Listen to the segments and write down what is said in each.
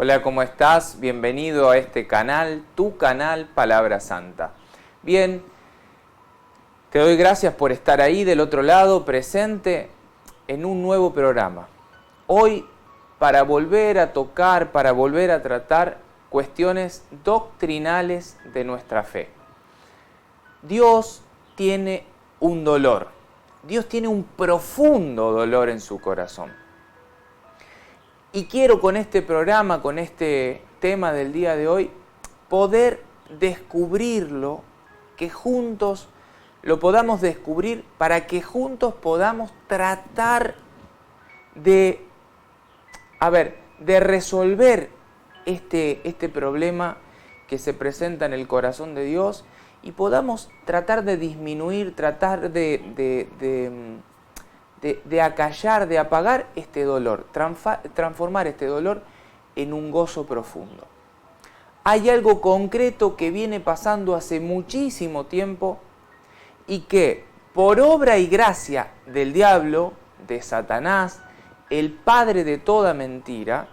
Hola, ¿cómo estás? Bienvenido a este canal, tu canal Palabra Santa. Bien, te doy gracias por estar ahí del otro lado, presente en un nuevo programa. Hoy, para volver a tocar, para volver a tratar cuestiones doctrinales de nuestra fe. Dios tiene un dolor. Dios tiene un profundo dolor en su corazón. Y quiero con este programa, con este tema del día de hoy, poder descubrirlo, que juntos lo podamos descubrir para que juntos podamos tratar de resolver este problema que se presenta en el corazón de Dios y podamos tratar de disminuir, tratar de acallar, de apagar este dolor, transformar este dolor en un gozo profundo. Hay algo concreto que viene pasando hace muchísimo tiempo y que por obra y gracia del diablo, de Satanás, el padre de toda mentira,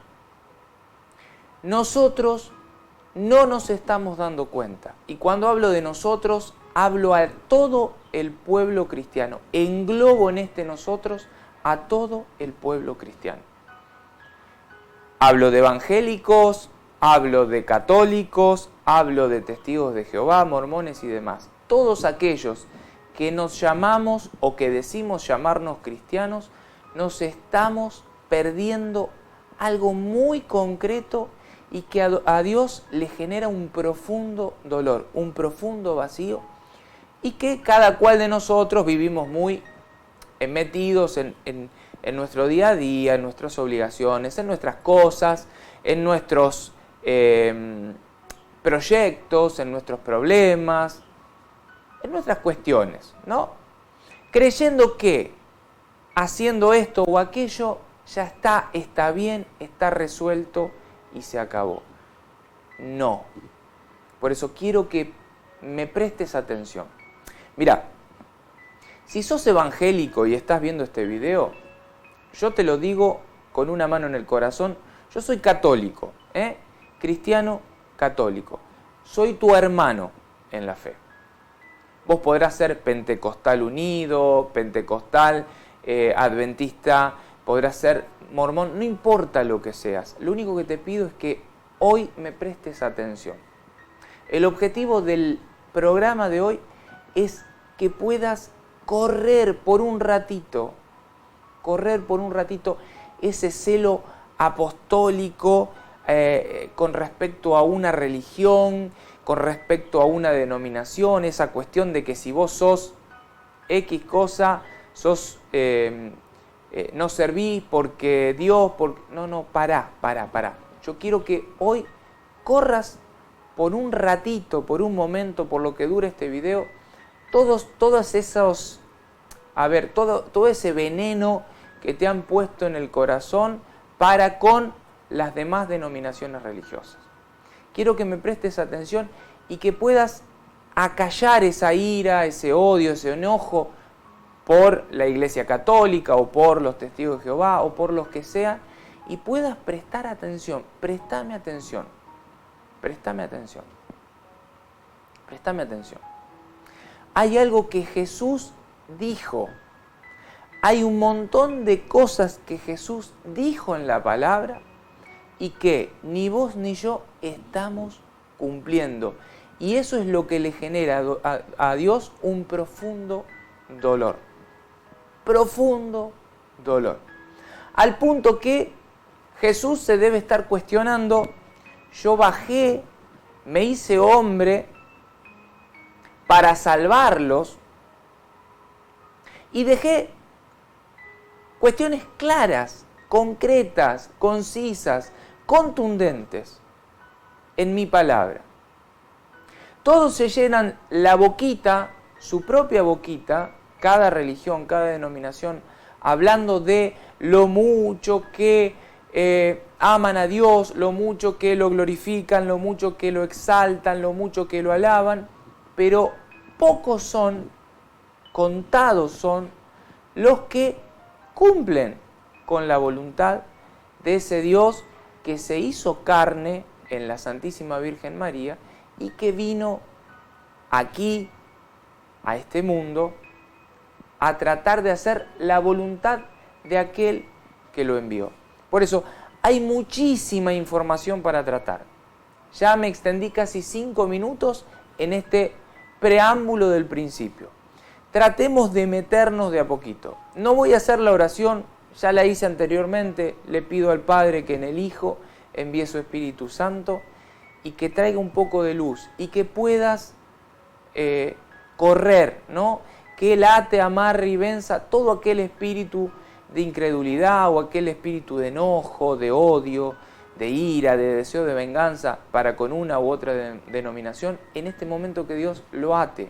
nosotros no nos estamos dando cuenta. Y cuando hablo de nosotros, hablo a todo el pueblo cristiano. Englobo en nosotros a todo el pueblo cristiano. Hablo de evangélicos, hablo de católicos, hablo de testigos de Jehová, mormones y demás. Todos aquellos que nos llamamos o que decimos llamarnos cristianos, nos estamos perdiendo algo muy concreto y que a Dios le genera un profundo dolor, un profundo vacío, y que cada cual de nosotros vivimos muy metidos en nuestro día a día, en nuestras obligaciones, en nuestras cosas, en nuestros proyectos, en nuestros problemas, en nuestras cuestiones, ¿no? Creyendo que haciendo esto o aquello ya está bien, está resuelto y se acabó. No. Por eso quiero que me prestes atención. Mirá, si sos evangélico y estás viendo este video, yo te lo digo con una mano en el corazón, yo soy católico, cristiano católico. Soy tu hermano en la fe. Vos podrás ser pentecostal unido, pentecostal, adventista, podrás ser mormón, no importa lo que seas. Lo único que te pido es que hoy me prestes atención. El objetivo del programa de hoy es que puedas correr por un ratito ese celo apostólico con respecto a una religión, con respecto a una denominación, esa cuestión de que si vos sos X cosa, sos no servís porque Dios, pará. Yo quiero que hoy corras por un ratito, por un momento, por lo que dure este video, todo ese veneno que te han puesto en el corazón para con las demás denominaciones religiosas. Quiero que me prestes atención y que puedas acallar esa ira, ese odio, ese enojo por la Iglesia Católica o por los testigos de Jehová o por los que sean y puedas prestar atención. Préstame atención. Hay algo que Jesús dijo. Hay un montón de cosas que Jesús dijo en la palabra y que ni vos ni yo estamos cumpliendo. Y eso es lo que le genera a Dios un profundo dolor. Profundo dolor. Al punto que Jesús se debe estar cuestionando, yo bajé, me hice hombre para salvarlos y dejé cuestiones claras, concretas, concisas, contundentes en mi palabra. Todos se llenan la boquita, su propia boquita, cada religión, cada denominación, hablando de lo mucho que aman a Dios, lo mucho que lo glorifican, lo mucho que lo exaltan, lo mucho que lo alaban, pero pocos son, contados son, los que cumplen con la voluntad de ese Dios que se hizo carne en la Santísima Virgen María y que vino aquí, a este mundo, a tratar de hacer la voluntad de aquel que lo envió. Por eso hay muchísima información para tratar. Ya me extendí casi 5 minutos en este preámbulo del principio. Tratemos de meternos de a poquito. No voy a hacer la oración, ya la hice anteriormente. Le pido al Padre que en el Hijo envíe su Espíritu Santo y que traiga un poco de luz y que puedas correr, ¿no? Que Él ate, amarre y venza todo aquel espíritu de incredulidad o aquel espíritu de enojo, de odio, de ira, de deseo de venganza para con una u otra denominación, en este momento que Dios lo ate.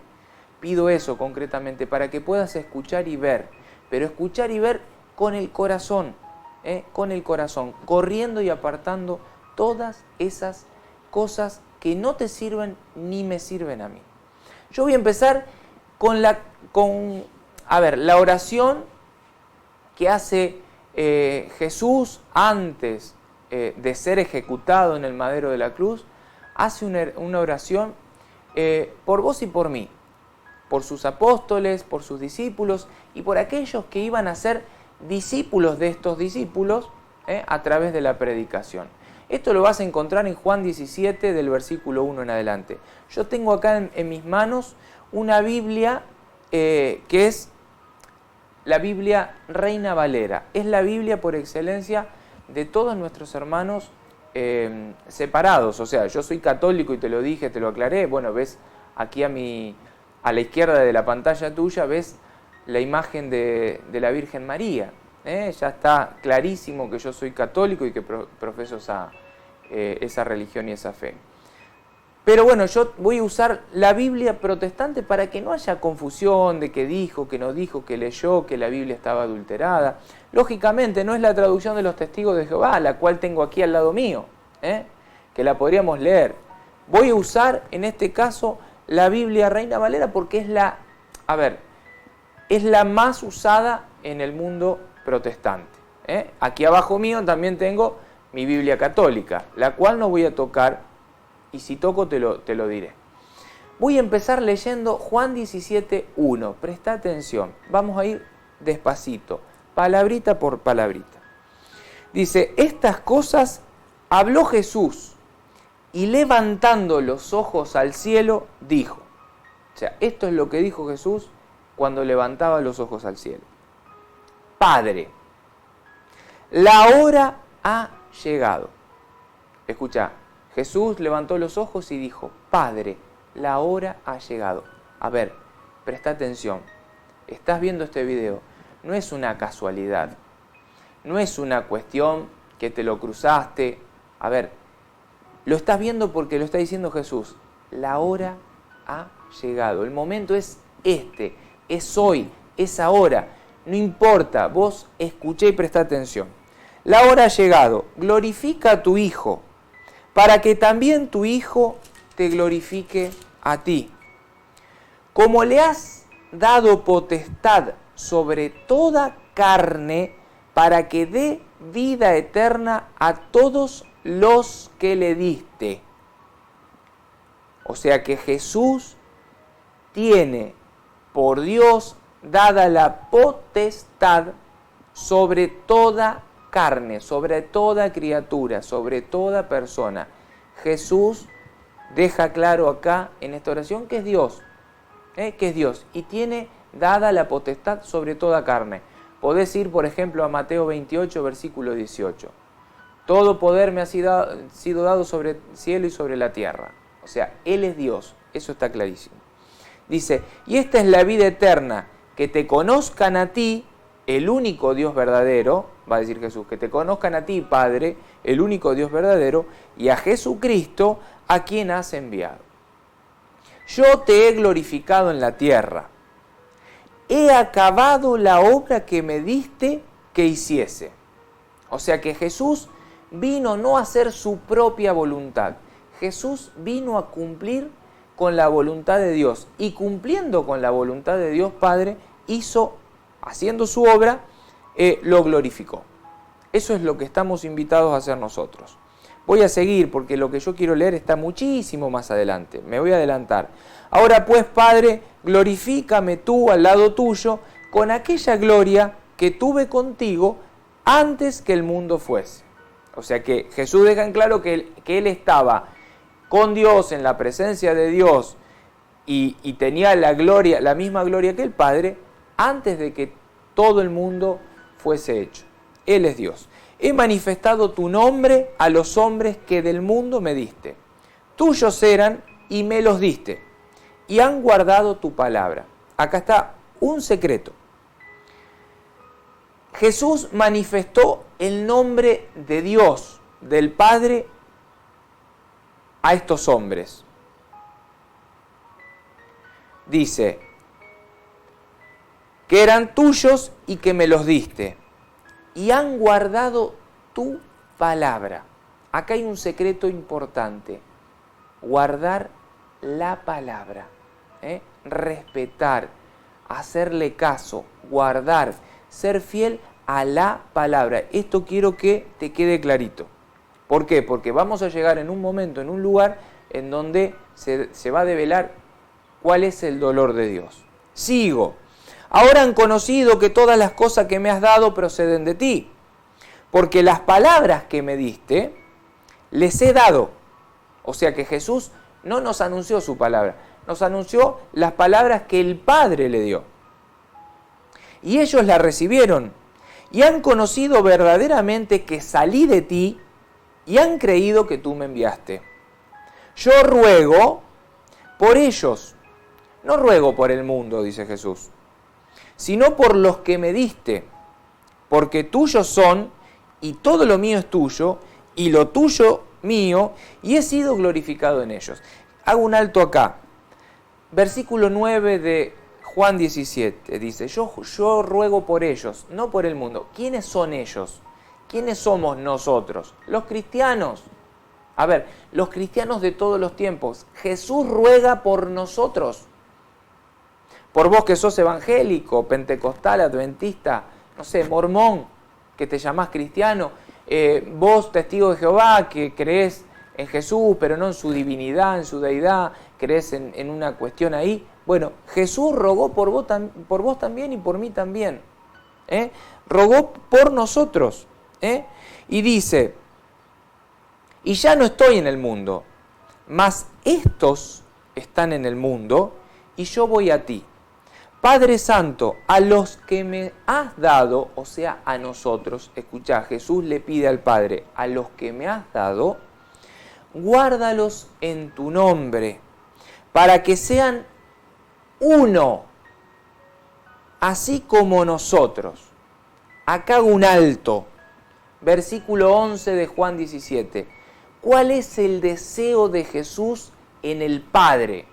Pido eso concretamente para que puedas escuchar y ver, pero escuchar y ver con el corazón, corriendo y apartando todas esas cosas que no te sirven ni me sirven a mí. Yo voy a empezar con la oración que hace Jesús antes de ser ejecutado en el madero de la cruz. Hace una oración por vos y por mí, por sus apóstoles, por sus discípulos y por aquellos que iban a ser discípulos de estos discípulos a través de la predicación. Esto lo vas a encontrar en Juan 17 del versículo 1 en adelante. Yo tengo acá en mis manos una Biblia que es la Biblia Reina Valera. Es la Biblia por excelencia de todos nuestros hermanos separados. O sea, yo soy católico y te lo dije, te lo aclaré. Bueno, ves aquí a la izquierda de la pantalla tuya, ves la imagen de la Virgen María. Ya está clarísimo que yo soy católico y que profeso esa religión y esa fe. Pero bueno, yo voy a usar la Biblia protestante para que no haya confusión de que dijo, que no dijo, que leyó, que la Biblia estaba adulterada. Lógicamente no es la traducción de los testigos de Jehová, la cual tengo aquí al lado mío, que la podríamos leer. Voy a usar en este caso la Biblia Reina Valera porque es la más usada en el mundo protestante. Aquí abajo mío también tengo mi Biblia católica, la cual no voy a tocar y si toco te lo diré. Voy a empezar leyendo Juan 17:1. Presta atención, vamos a ir despacito, palabrita por palabrita. Dice, estas cosas habló Jesús y levantando los ojos al cielo dijo. O sea, esto es lo que dijo Jesús cuando levantaba los ojos al cielo. Padre, la hora ha llegado. Escucha, Jesús levantó los ojos y dijo, Padre, la hora ha llegado. A ver, presta atención. Estás viendo este video. No es una casualidad. No es una cuestión que te lo cruzaste. A ver, lo estás viendo porque lo está diciendo Jesús. La hora ha llegado. El momento es este. Es hoy. Es ahora. No importa. Vos escuché y presta atención. La hora ha llegado. Glorifica a tu Hijo, para que también tu Hijo te glorifique a ti. Como le has dado potestad sobre toda carne, para que dé vida eterna a todos los que le diste. O sea que Jesús tiene por Dios dada la potestad sobre toda carne, sobre toda criatura, sobre toda persona. Jesús deja claro acá en esta oración que es Dios, que es Dios y tiene dada la potestad sobre toda carne. Podés ir, por ejemplo, a Mateo 28, versículo 18. Todo poder me ha sido dado sobre el cielo y sobre la tierra. O sea, Él es Dios, eso está clarísimo. Dice, y esta es la vida eterna, que te conozcan a ti, el único Dios verdadero, va a decir Jesús, que te conozcan a ti, Padre, el único Dios verdadero, y a Jesucristo, a quien has enviado. Yo te he glorificado en la tierra. He acabado la obra que me diste que hiciese. O sea que Jesús vino no a hacer su propia voluntad. Jesús vino a cumplir con la voluntad de Dios. Y cumpliendo con la voluntad de Dios Padre, haciendo su obra, lo glorificó. Eso es lo que estamos invitados a hacer nosotros. Voy a seguir porque lo que yo quiero leer está muchísimo más adelante. Me voy a adelantar. Ahora pues, Padre, glorifícame tú al lado tuyo con aquella gloria que tuve contigo antes que el mundo fuese. O sea que Jesús deja en claro que él estaba con Dios, en la presencia de Dios, y tenía la gloria, la misma gloria que el Padre, antes de que todo el mundo fuese hecho. Él es Dios. He manifestado tu nombre a los hombres que del mundo me diste. Tuyos eran y me los diste, y han guardado tu palabra. Acá está un secreto. Jesús manifestó el nombre de Dios, del Padre, a estos hombres. Dice que eran tuyos y que me los diste, y han guardado tu palabra. Acá hay un secreto importante: guardar la palabra, respetar, hacerle caso, guardar, ser fiel a la palabra. Esto quiero que te quede clarito. ¿Por qué? Porque vamos a llegar en un momento, en un lugar en donde se va a develar cuál es el dolor de Dios. Sigo. Ahora han conocido que todas las cosas que me has dado proceden de ti, porque las palabras que me diste les he dado. O sea que Jesús no nos anunció su palabra, nos anunció las palabras que el Padre le dio. Y ellos la recibieron y han conocido verdaderamente que salí de ti y han creído que tú me enviaste. Yo ruego por ellos, no ruego por el mundo, dice Jesús, sino por los que me diste, porque tuyos son y todo lo mío es tuyo y lo tuyo mío, y he sido glorificado en ellos. Hago un alto acá. Versículo 9 de Juan 17 dice, yo ruego por ellos, no por el mundo. ¿Quiénes son ellos? ¿Quiénes somos nosotros? Los cristianos. A ver, los cristianos de todos los tiempos. Jesús ruega por nosotros. Por vos que sos evangélico, pentecostal, adventista, no sé, mormón, que te llamás cristiano, vos testigo de Jehová, que creés en Jesús, pero no en su divinidad, en su deidad, creés en una cuestión ahí. Bueno, Jesús rogó por vos también y por mí también. Rogó por nosotros. Y dice, y ya no estoy en el mundo, mas estos están en el mundo y yo voy a ti. Padre Santo, a los que me has dado, o sea, a nosotros, escuchá, Jesús le pide al Padre, a los que me has dado, guárdalos en tu nombre, para que sean uno, así como nosotros. Acá hago un alto. Versículo 11 de Juan 17. ¿Cuál es el deseo de Jesús en el Padre?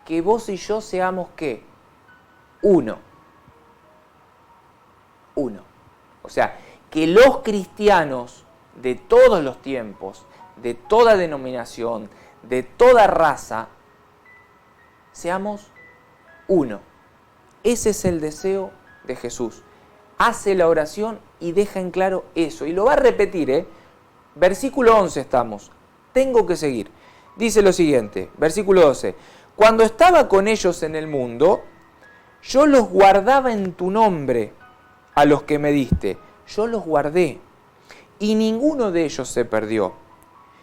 Que vos y yo seamos, ¿qué? Uno. Uno. O sea, que los cristianos de todos los tiempos, de toda denominación, de toda raza, seamos uno. Ese es el deseo de Jesús. Hace la oración y deja en claro eso. Y lo va a repetir, Versículo 11 estamos. Tengo que seguir. Dice lo siguiente, versículo 12. Cuando estaba con ellos en el mundo, yo los guardaba en tu nombre, a los que me diste. Yo los guardé, y ninguno de ellos se perdió,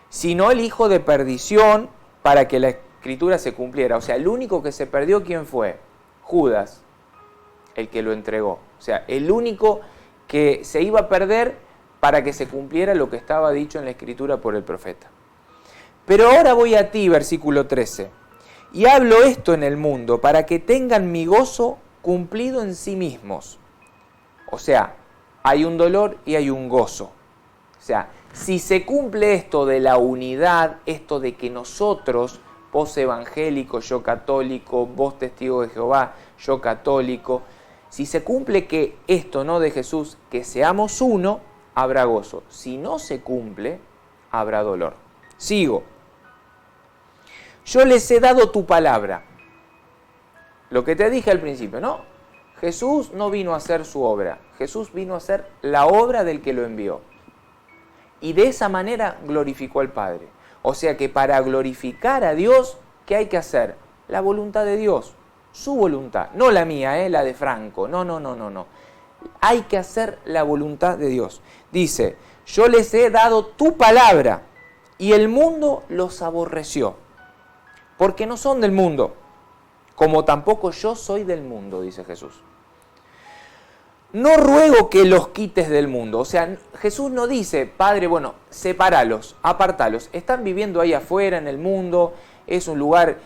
sino el hijo de perdición, para que la escritura se cumpliera. O sea, el único que se perdió, ¿quién fue? Judas, el que lo entregó. O sea, el único que se iba a perder para que se cumpliera lo que estaba dicho en la escritura por el profeta. Pero ahora voy a ti, versículo 13, y hablo esto en el mundo, para que tengan mi gozo cumplido en sí mismos. O sea, hay un dolor y hay un gozo. O sea, si se cumple esto de la unidad, esto de que nosotros, vos evangélico, yo católico, vos testigo de Jehová, yo católico, si se cumple que esto no de Jesús, que seamos uno, habrá gozo. Si no se cumple, habrá dolor. Sigo. Yo les he dado tu palabra. Lo que te dije al principio, ¿no? Jesús no vino a hacer su obra. Jesús vino a hacer la obra del que lo envió. Y de esa manera glorificó al Padre. O sea que para glorificar a Dios, ¿qué hay que hacer? La voluntad de Dios, su voluntad, no la mía, la de Franco, no. Hay que hacer la voluntad de Dios. Dice, yo les he dado tu palabra y el mundo los aborreció, porque no son del mundo, como tampoco yo soy del mundo, dice Jesús. No ruego que los quites del mundo. O sea, Jesús no dice, Padre, bueno, sepáralos, apartalos. Están viviendo ahí afuera en el mundo, es un lugar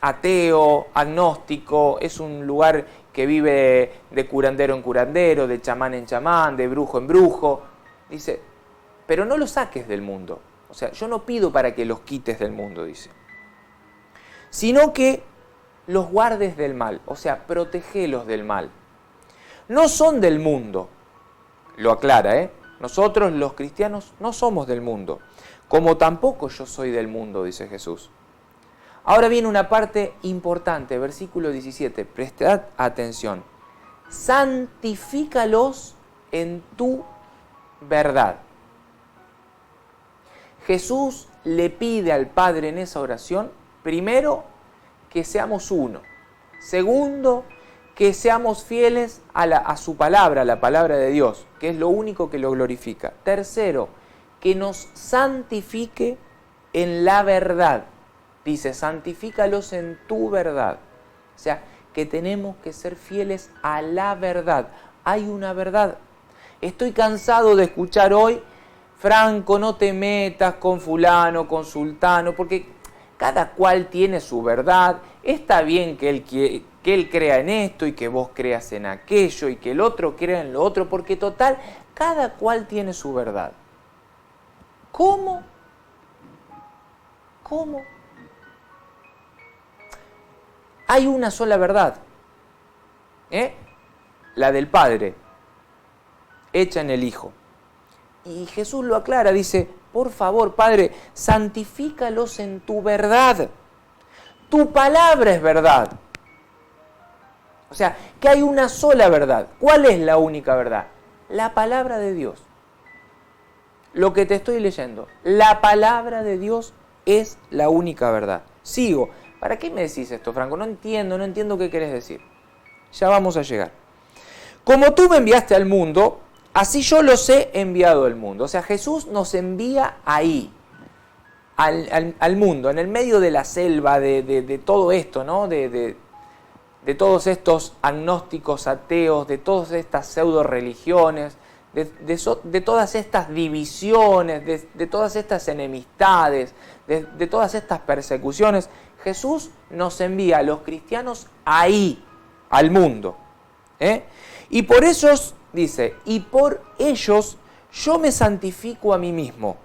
ateo, agnóstico, es un lugar que vive de curandero en curandero, de chamán en chamán, de brujo en brujo. Dice, pero no los saques del mundo. O sea, yo no pido para que los quites del mundo, dice. Sino que los guardes del mal, o sea, protegelos del mal. No son del mundo, lo aclara, Nosotros los cristianos no somos del mundo, como tampoco yo soy del mundo, dice Jesús. Ahora viene una parte importante, versículo 17, prestad atención. Santifícalos en tu verdad. Jesús le pide al Padre en esa oración, primero, que seamos uno. Segundo, que seamos fieles a su palabra, a la palabra de Dios, que es lo único que lo glorifica. Tercero, que nos santifique en la verdad. Dice, santifícalos en tu verdad. O sea, que tenemos que ser fieles a la verdad. Hay una verdad. Estoy cansado de escuchar hoy, Franco, no te metas con fulano, con sultano, porque cada cual tiene su verdad. Está bien que él crea en esto y que vos creas en aquello y que el otro crea en lo otro, porque total, cada cual tiene su verdad. ¿Cómo? ¿Cómo? Hay una sola verdad, la del Padre, hecha en el Hijo. Y Jesús lo aclara, dice, por favor, Padre, santifícalos en tu verdad. Tu palabra es verdad. O sea, que hay una sola verdad. ¿Cuál es la única verdad? La palabra de Dios. Lo que te estoy leyendo. La palabra de Dios es la única verdad. Sigo. ¿Para qué me decís esto, Franco? No entiendo qué querés decir. Ya vamos a llegar. Como tú me enviaste al mundo, así yo los he enviado al mundo. O sea, Jesús nos envía ahí, al mundo, en el medio de la selva, de todo esto, ¿no? De todos estos agnósticos, ateos, de todas estas pseudo religiones, de todas estas divisiones, de todas estas enemistades, de todas estas persecuciones. Jesús nos envía a los cristianos ahí, al mundo. Y por ellos, dice, y por ellos yo me santifico a mí mismo,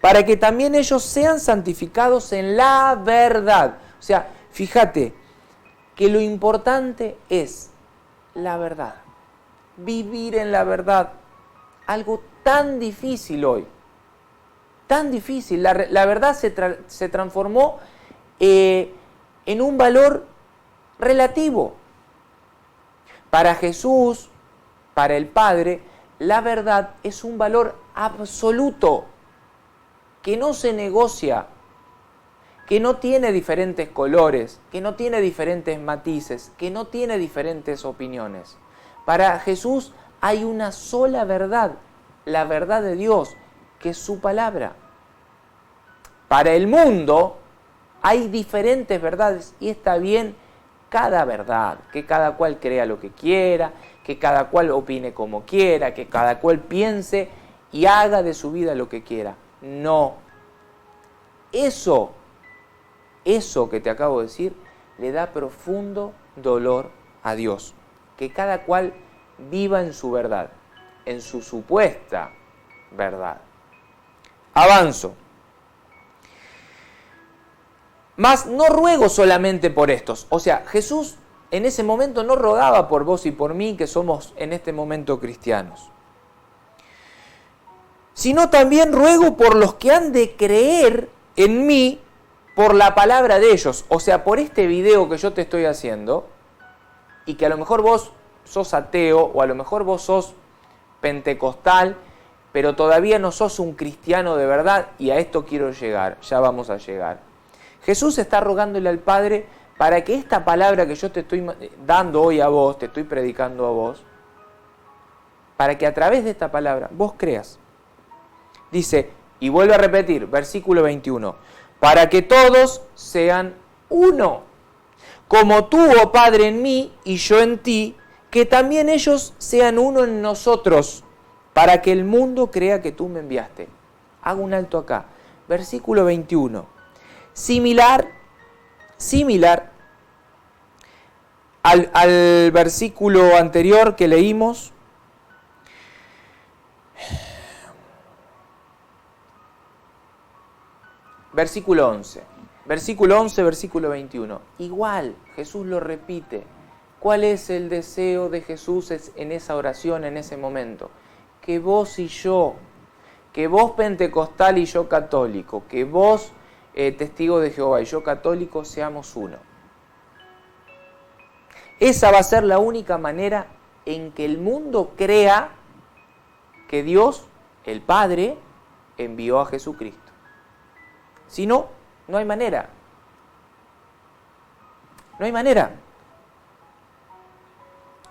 para que también ellos sean santificados en la verdad. O sea, fíjate que lo importante es la verdad, vivir en la verdad. Algo tan difícil hoy, tan difícil. La verdad se transformó en un valor relativo. Para Jesús, para el Padre, la verdad es un valor absoluto, que no se negocia, que no tiene diferentes colores, que no tiene diferentes matices, que no tiene diferentes opiniones. Para Jesús hay una sola verdad, la verdad de Dios, que es su palabra. Para el mundo hay diferentes verdades y está bien cada verdad, que cada cual crea lo que quiera, que cada cual opine como quiera, que cada cual piense y haga de su vida lo que quiera. No. Eso que te acabo de decir le da profundo dolor a Dios. Que cada cual viva en su verdad, en su supuesta verdad. Avanzo. Mas no ruego solamente por estos. O sea, Jesús en ese momento no rogaba por vos y por mí, que somos en este momento cristianos. Sino también ruego por los que han de creer en mí por la palabra de ellos. O sea, por este video que yo te estoy haciendo, y que a lo mejor vos sos ateo, o a lo mejor vos sos pentecostal, pero todavía no sos un cristiano de verdad, y a esto quiero llegar, ya vamos a llegar. Jesús está rogándole al Padre para que esta palabra que yo te estoy dando hoy a vos, te estoy predicando a vos, para que a través de esta palabra vos creas. Dice, y vuelve a repetir, versículo 21, para que todos sean uno, como tú, oh Padre, en mí y yo en ti, que también ellos sean uno en nosotros, para que el mundo crea que tú me enviaste. Hago un alto acá. Versículo 21. Similar al versículo anterior que leímos. Versículo 11. Versículo 11, versículo 21. Igual, Jesús lo repite. ¿Cuál es el deseo de Jesús en esa oración, en ese momento? Que vos y yo, que vos pentecostal y yo católico, que vos testigo de Jehová y yo católico, seamos uno. Esa va a ser la única manera en que el mundo crea que Dios, el Padre, envió a Jesucristo. Si no, no hay manera. No hay manera.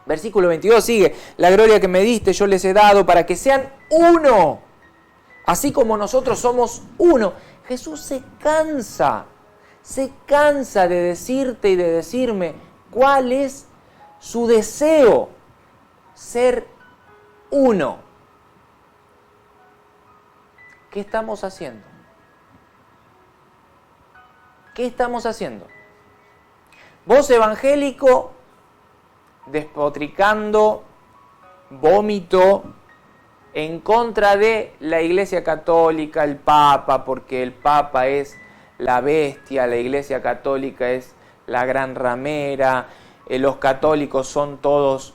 Versículo 22 sigue, la gloria que me diste yo les he dado para que sean uno, así como nosotros somos uno. Jesús se cansa de decirte y de decirme cuál es su deseo, ser uno. ¿Qué estamos haciendo? ¿Qué estamos haciendo? Vos evangélico, despotricando, vómito, en contra de la Iglesia Católica, el Papa, porque el Papa es la bestia, la Iglesia Católica es la gran ramera, los católicos son todos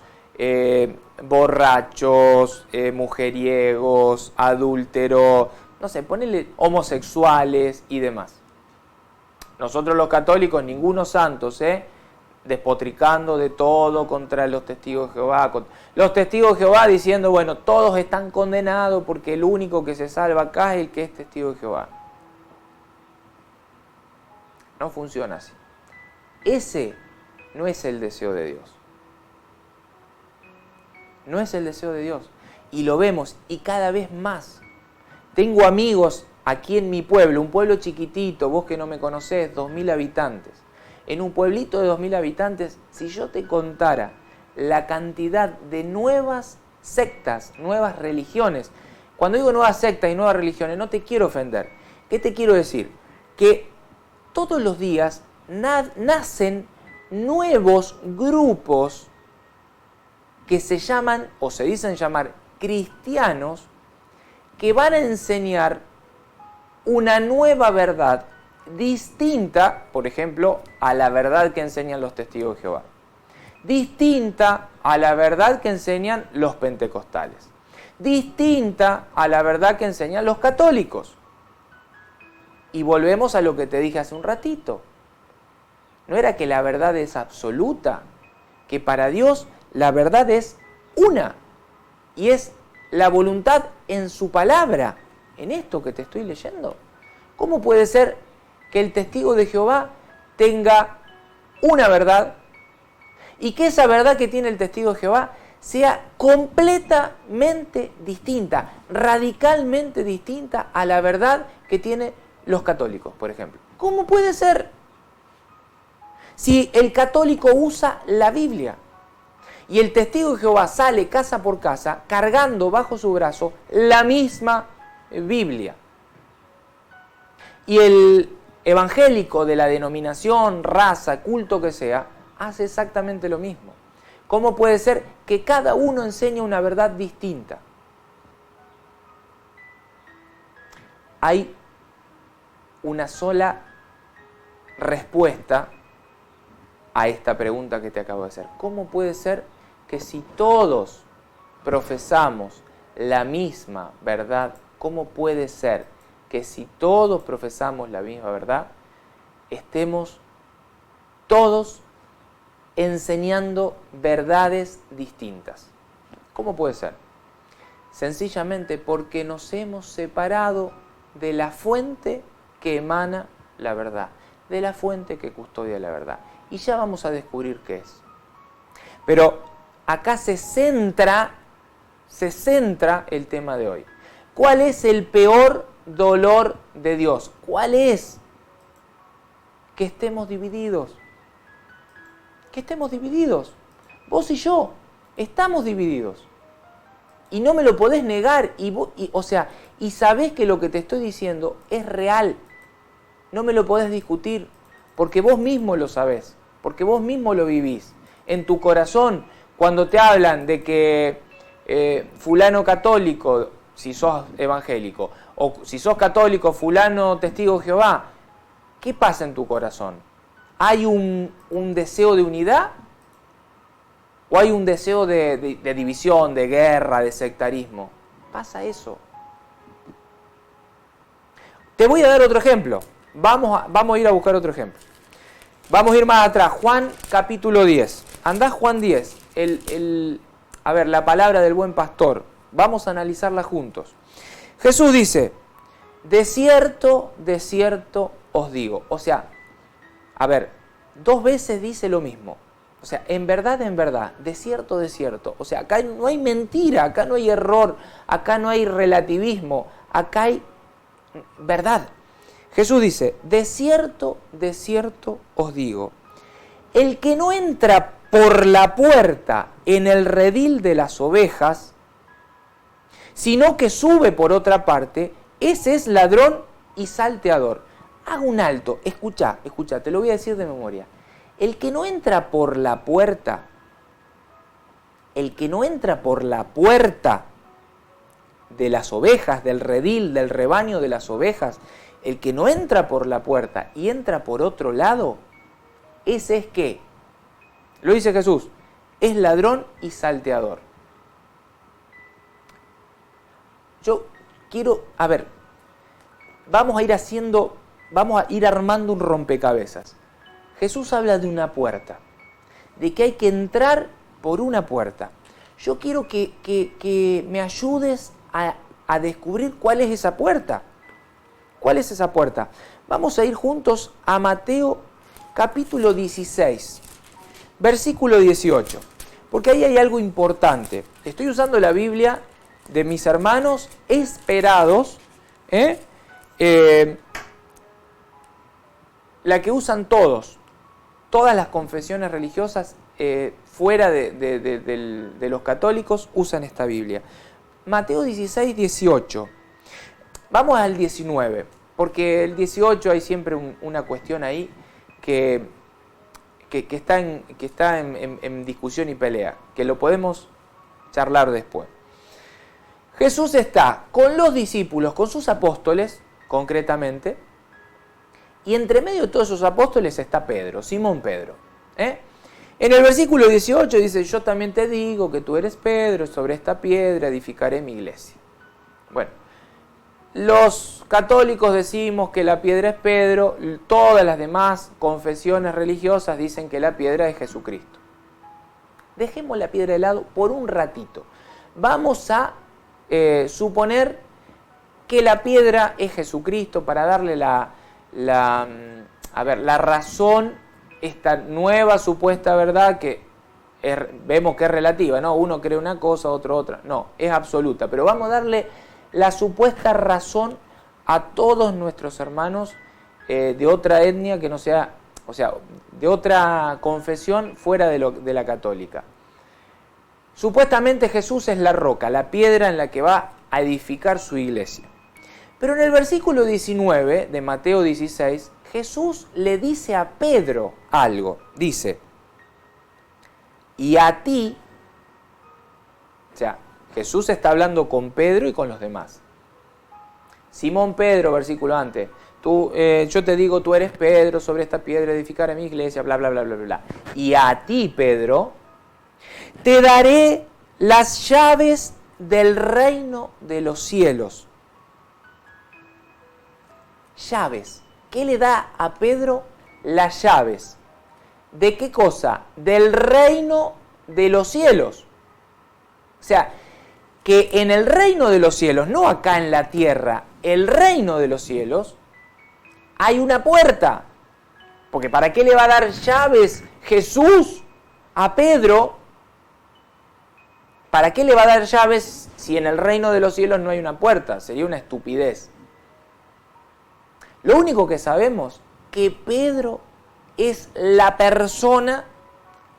borrachos, mujeriegos, adúlteros, no sé, ponele homosexuales y demás. Nosotros los católicos, ningunos santos, despotricando de todo contra los testigos de Jehová. Los testigos de Jehová diciendo, bueno, todos están condenados porque el único que se salva acá es el que es testigo de Jehová. No funciona así. Ese no es el deseo de Dios. No es el deseo de Dios. Y lo vemos, y cada vez más. Tengo amigos aquí en mi pueblo, un pueblo chiquitito, vos que no me conocés, 2.000 habitantes. En un pueblito de 2.000 habitantes, si yo te contara la cantidad de nuevas sectas, nuevas religiones, cuando digo nuevas sectas y nuevas religiones, no te quiero ofender. ¿Qué te quiero decir? Que todos los días nacen nuevos grupos que se llaman, o se dicen llamar, cristianos, que van a enseñar una nueva verdad distinta, por ejemplo, a la verdad que enseñan los testigos de Jehová, distinta a la verdad que enseñan los pentecostales, distinta a la verdad que enseñan los católicos. Y volvemos a lo que te dije hace un ratito. ¿No era que la verdad es absoluta? Que para Dios la verdad es una, y es la voluntad en su palabra, en esto que te estoy leyendo. ¿Cómo puede ser que el testigo de Jehová tenga una verdad y que esa verdad que tiene el testigo de Jehová sea completamente distinta, radicalmente distinta a la verdad que tienen los católicos, por ejemplo? ¿Cómo puede ser? Si el católico usa la Biblia y el testigo de Jehová sale casa por casa cargando bajo su brazo la misma Biblia, y el evangélico de la denominación, raza, culto que sea, hace exactamente lo mismo. ¿Cómo puede ser que cada uno enseñe una verdad distinta? Hay una sola respuesta a esta pregunta que te acabo de hacer. ¿Cómo puede ser que si todos profesamos la misma verdad, cómo puede ser que si todos profesamos la misma verdad, estemos todos enseñando verdades distintas? ¿Cómo puede ser? Sencillamente porque nos hemos separado de la fuente que emana la verdad, de la fuente que custodia la verdad. Y ya vamos a descubrir qué es. Pero acá se centra el tema de hoy. ¿Cuál es el peor dolor de Dios? ¿Cuál es? Que estemos divididos. Que estemos divididos. Vos y yo estamos divididos. Y no me lo podés negar. Y sabés que lo que te estoy diciendo es real. No me lo podés discutir. Porque vos mismo lo sabés. Porque vos mismo lo vivís. En tu corazón, cuando te hablan de que fulano católico, si sos evangélico, o si sos católico, fulano testigo de Jehová, ¿qué pasa en tu corazón? ¿Hay un deseo de unidad? ¿O hay un deseo de división, de guerra, de sectarismo? Pasa eso. Te voy a dar otro ejemplo. Vamos a ir a buscar otro ejemplo. Vamos a ir más atrás. Juan capítulo 10. Andá Juan 10. A ver, la palabra del buen pastor. Vamos a analizarla juntos. Jesús dice, de cierto os digo. O sea, a ver, 2 veces dice lo mismo. O sea, en verdad, de cierto. O sea, acá no hay mentira, acá no hay error, acá no hay relativismo, acá hay verdad. Jesús dice, de cierto os digo, el que no entra por la puerta en el redil de las ovejas, sino que sube por otra parte, ese es ladrón y salteador. Haga un alto, escucha, te lo voy a decir de memoria. El que no entra por la puerta, de las ovejas, del redil, del rebaño de las ovejas, el que no entra por la puerta y entra por otro lado, ese es ¿qué? Lo dice Jesús, es ladrón y salteador. Yo quiero, vamos a ir armando un rompecabezas. Jesús habla de una puerta, de que hay que entrar por una puerta. Yo quiero que me ayudes a descubrir cuál es esa puerta. ¿Cuál es esa puerta? Vamos a ir juntos a Mateo capítulo 16, versículo 18. Porque ahí hay algo importante. Estoy usando la Biblia de mis hermanos esperados, la que usan todas las confesiones religiosas fuera de los católicos usan esta Biblia. Mateo 16, 18. Vamos al 19, porque el 18 hay siempre una cuestión ahí que está en discusión y pelea, que lo podemos charlar después. Jesús está con los discípulos, con sus apóstoles, concretamente, y entre medio de todos esos apóstoles está Pedro, Simón Pedro. En el versículo 18 dice, yo también te digo que tú eres Pedro, sobre esta piedra edificaré mi iglesia. Bueno, los católicos decimos que la piedra es Pedro, todas las demás confesiones religiosas dicen que la piedra es Jesucristo. Dejemos la piedra de lado por un ratito. Vamos a suponer que la piedra es Jesucristo para darle la razón, esta nueva supuesta verdad que vemos que es relativa, ¿no? Uno cree una cosa, otro otra. No, es absoluta. Pero vamos a darle la supuesta razón a todos nuestros hermanos de otra etnia que no sea, o sea, de otra confesión fuera de la católica. Supuestamente Jesús es la roca, la piedra en la que va a edificar su iglesia. Pero en el versículo 19 de Mateo 16, Jesús le dice a Pedro algo. Dice, y a ti, o sea, Jesús está hablando con Pedro y con los demás. Simón Pedro, versículo antes, yo te digo, tú eres Pedro, sobre esta piedra edificaré mi iglesia, bla, bla, bla, bla, bla. Y a ti, Pedro, te daré las llaves del reino de los cielos. Llaves. ¿Qué le da a Pedro? Las llaves. ¿De qué cosa? Del reino de los cielos. O sea, que en el reino de los cielos, no acá en la tierra, el reino de los cielos, hay una puerta. Porque ¿para qué le va a dar llaves Jesús a Pedro? ¿Para qué le va a dar llaves si en el reino de los cielos no hay una puerta? Sería una estupidez. Lo único que sabemos que Pedro es la persona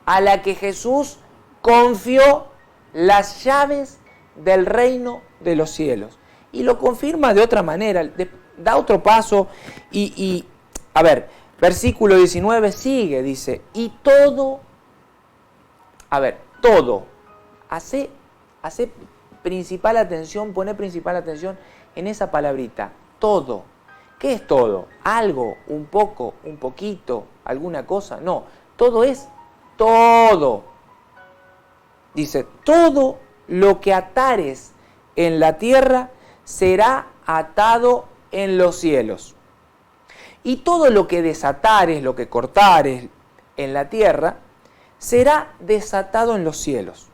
a la que Jesús confió las llaves del reino de los cielos. Y lo confirma de otra manera, da otro paso y a ver, versículo 19 sigue, dice, y todo, todo, hace principal atención, pone principal atención en esa palabrita, todo. ¿Qué es todo? ¿Algo? ¿Un poco? ¿Un poquito? ¿Alguna cosa? No, todo es todo. Dice, todo lo que atares en la tierra será atado en los cielos. Y todo lo que desatares, lo que cortares en la tierra, será desatado en los cielos.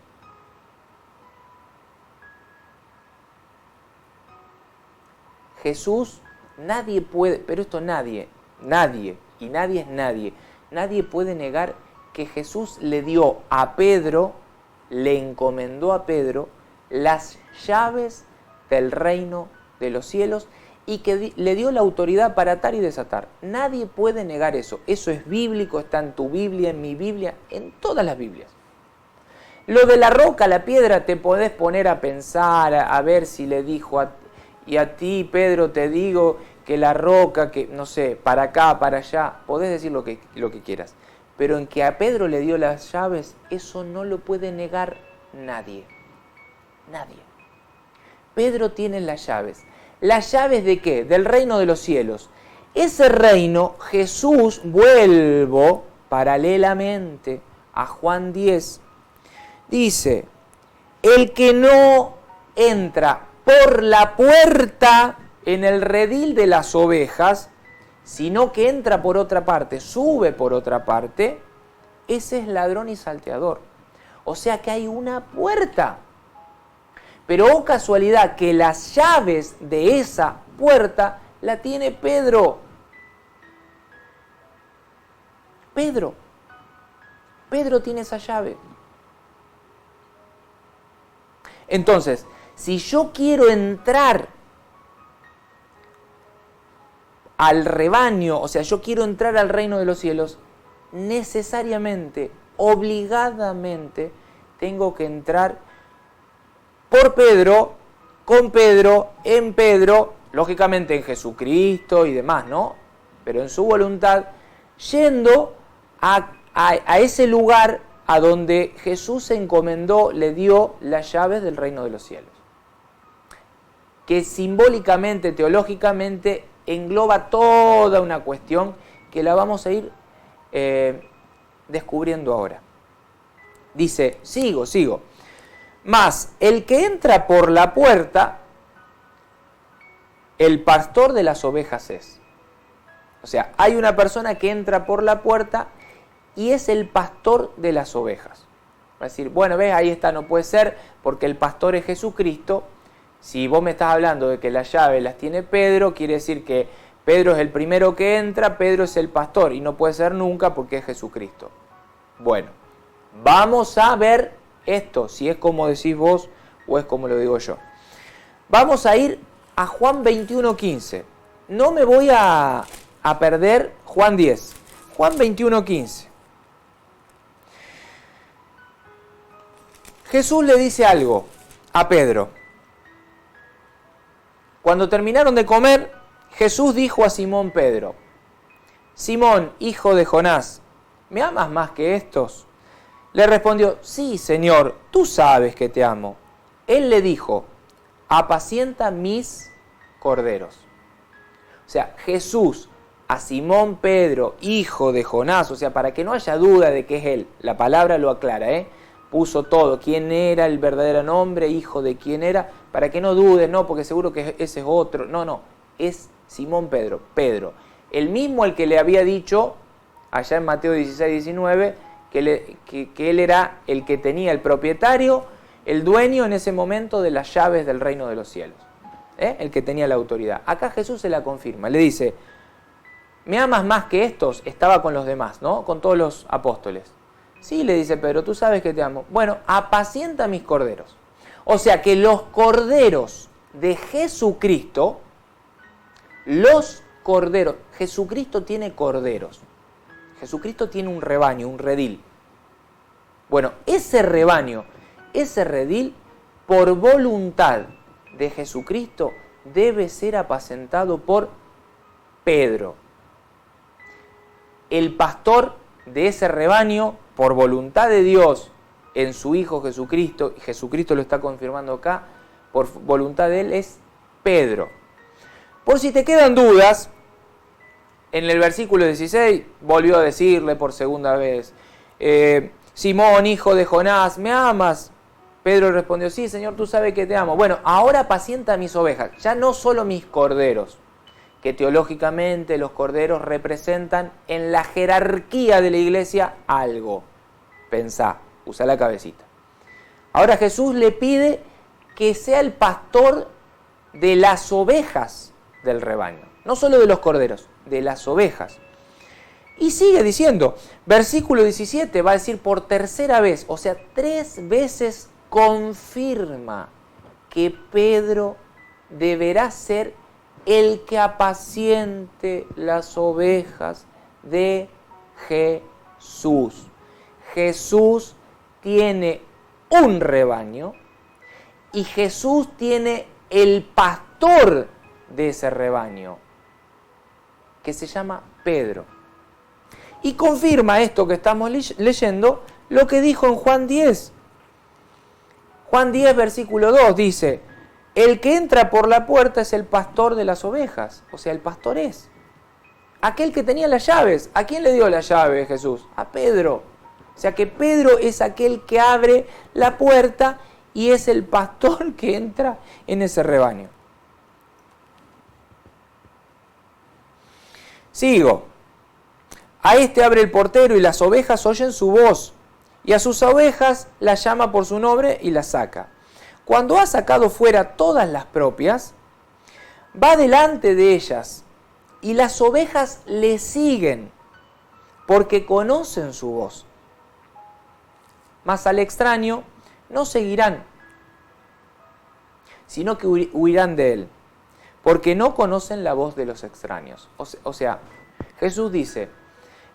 Jesús, nadie puede, pero esto nadie, y nadie es nadie puede negar que Jesús le dio a Pedro, le encomendó a Pedro las llaves del reino de los cielos y que le dio la autoridad para atar y desatar. Nadie puede negar eso. Eso es bíblico, está en tu Biblia, en mi Biblia, en todas las Biblias. Lo de la roca, la piedra, te podés poner a pensar, a ver si le dijo y a ti, Pedro, te digo que la roca, que no sé, para acá, para allá, podés decir lo que quieras. Pero en que a Pedro le dio las llaves, eso no lo puede negar nadie. Nadie. Pedro tiene las llaves. ¿Las llaves de qué? Del reino de los cielos. Ese reino, Jesús, vuelvo paralelamente a Juan 10, dice, el que no entra por la puerta en el redil de las ovejas, sino que entra por otra parte, sube por otra parte, ese es ladrón y salteador. O sea que hay una puerta. Pero oh casualidad que las llaves de esa puerta la tiene Pedro. Pedro tiene esa llave. Entonces, si yo quiero entrar al rebaño, o sea, yo quiero entrar al reino de los cielos, necesariamente, obligadamente, tengo que entrar por Pedro, con Pedro, en Pedro, lógicamente en Jesucristo y demás, ¿no? Pero en su voluntad, yendo a ese lugar a donde Jesús se encomendó, le dio las llaves del reino de los cielos. Que simbólicamente, teológicamente, engloba toda una cuestión que la vamos a ir descubriendo ahora. Dice, sigo. Mas el que entra por la puerta, el pastor de las ovejas es. O sea, hay una persona que entra por la puerta y es el pastor de las ovejas. Va a decir, bueno, ves, ahí está, no puede ser, porque el pastor es Jesucristo. Si vos me estás hablando de que las llaves las tiene Pedro, quiere decir que Pedro es el primero que entra, Pedro es el pastor, y no puede ser nunca porque es Jesucristo. Bueno, vamos a ver esto, si es como decís vos o es como lo digo yo. Vamos a ir a Juan 21:15. No me voy a perder Juan 10. Juan 21:15. Jesús le dice algo a Pedro. Cuando terminaron de comer, Jesús dijo a Simón Pedro, Simón, hijo de Jonás, ¿me amas más que estos? Le respondió, sí, Señor, tú sabes que te amo. Él le dijo, apacienta mis corderos. O sea, Jesús a Simón Pedro, hijo de Jonás, o sea, para que no haya duda de que es él, la palabra lo aclara, puso todo, quién era el verdadero nombre, hijo de quién era, para que no dudes, no, porque seguro que ese es otro, no, es Simón Pedro, el mismo al que le había dicho, allá en Mateo 16, 19, que él era el que tenía el propietario el dueño en ese momento de las llaves del reino de los cielos, el que tenía la autoridad. Acá Jesús se la confirma, le dice, ¿me amas más que estos? Estaba con los demás, ¿no? Con todos los apóstoles. Sí, le dice Pedro, tú sabes que te amo. Bueno, apacienta mis corderos. O sea que los corderos de Jesucristo, los corderos, Jesucristo tiene corderos. Jesucristo tiene un rebaño, un redil. Bueno, ese rebaño, ese redil, por voluntad de Jesucristo, debe ser apacentado por Pedro. El pastor de ese rebaño, por voluntad de Dios, en su Hijo Jesucristo, y Jesucristo lo está confirmando acá, por voluntad de Él, es Pedro. Por si te quedan dudas, en el versículo 16 volvió a decirle por segunda vez, Simón, hijo de Jonás, ¿me amas? Pedro respondió, sí, Señor, tú sabes que te amo. Bueno, ahora apacienta mis ovejas, ya no solo mis corderos, que teológicamente los corderos representan en la jerarquía de la iglesia algo. Pensá, usa la cabecita. Ahora Jesús le pide que sea el pastor de las ovejas del rebaño, no solo de los corderos, de las ovejas. Y sigue diciendo, versículo 17, va a decir por tercera vez, o sea, 3 veces confirma que Pedro deberá ser el que apaciente las ovejas de Jesús. Jesús tiene un rebaño y Jesús tiene el pastor de ese rebaño, que se llama Pedro. Y confirma esto que estamos leyendo, lo que dijo en Juan 10. Juan 10, versículo 2, dice, el que entra por la puerta es el pastor de las ovejas, o sea, el pastor es aquel que tenía las llaves. ¿A quién le dio las llaves Jesús? A Pedro. O sea que Pedro es aquel que abre la puerta y es el pastor que entra en ese rebaño. Sigo. A este abre el portero y las ovejas oyen su voz, y a sus ovejas las llama por su nombre y las saca. Cuando ha sacado fuera todas las propias, va delante de ellas, y las ovejas le siguen, porque conocen su voz. Mas al extraño no seguirán, sino que huirán de él, porque no conocen la voz de los extraños. O sea, Jesús dice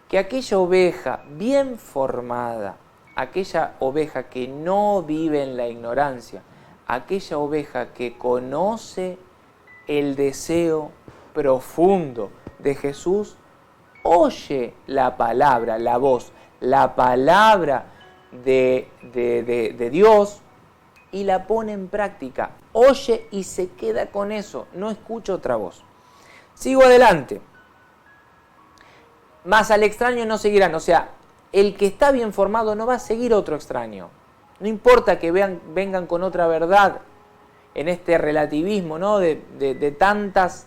que aquella oveja bien formada, aquella oveja que no vive en la ignorancia, aquella oveja que conoce el deseo profundo de Jesús, oye la palabra, la voz, la palabra de Dios y la pone en práctica. Oye y se queda con eso, no escucha otra voz. Sigo adelante. Más al extraño no seguirán, o sea, el que está bien formado no va a seguir otro extraño. No importa que vengan con otra verdad en este relativismo, ¿no? de tantas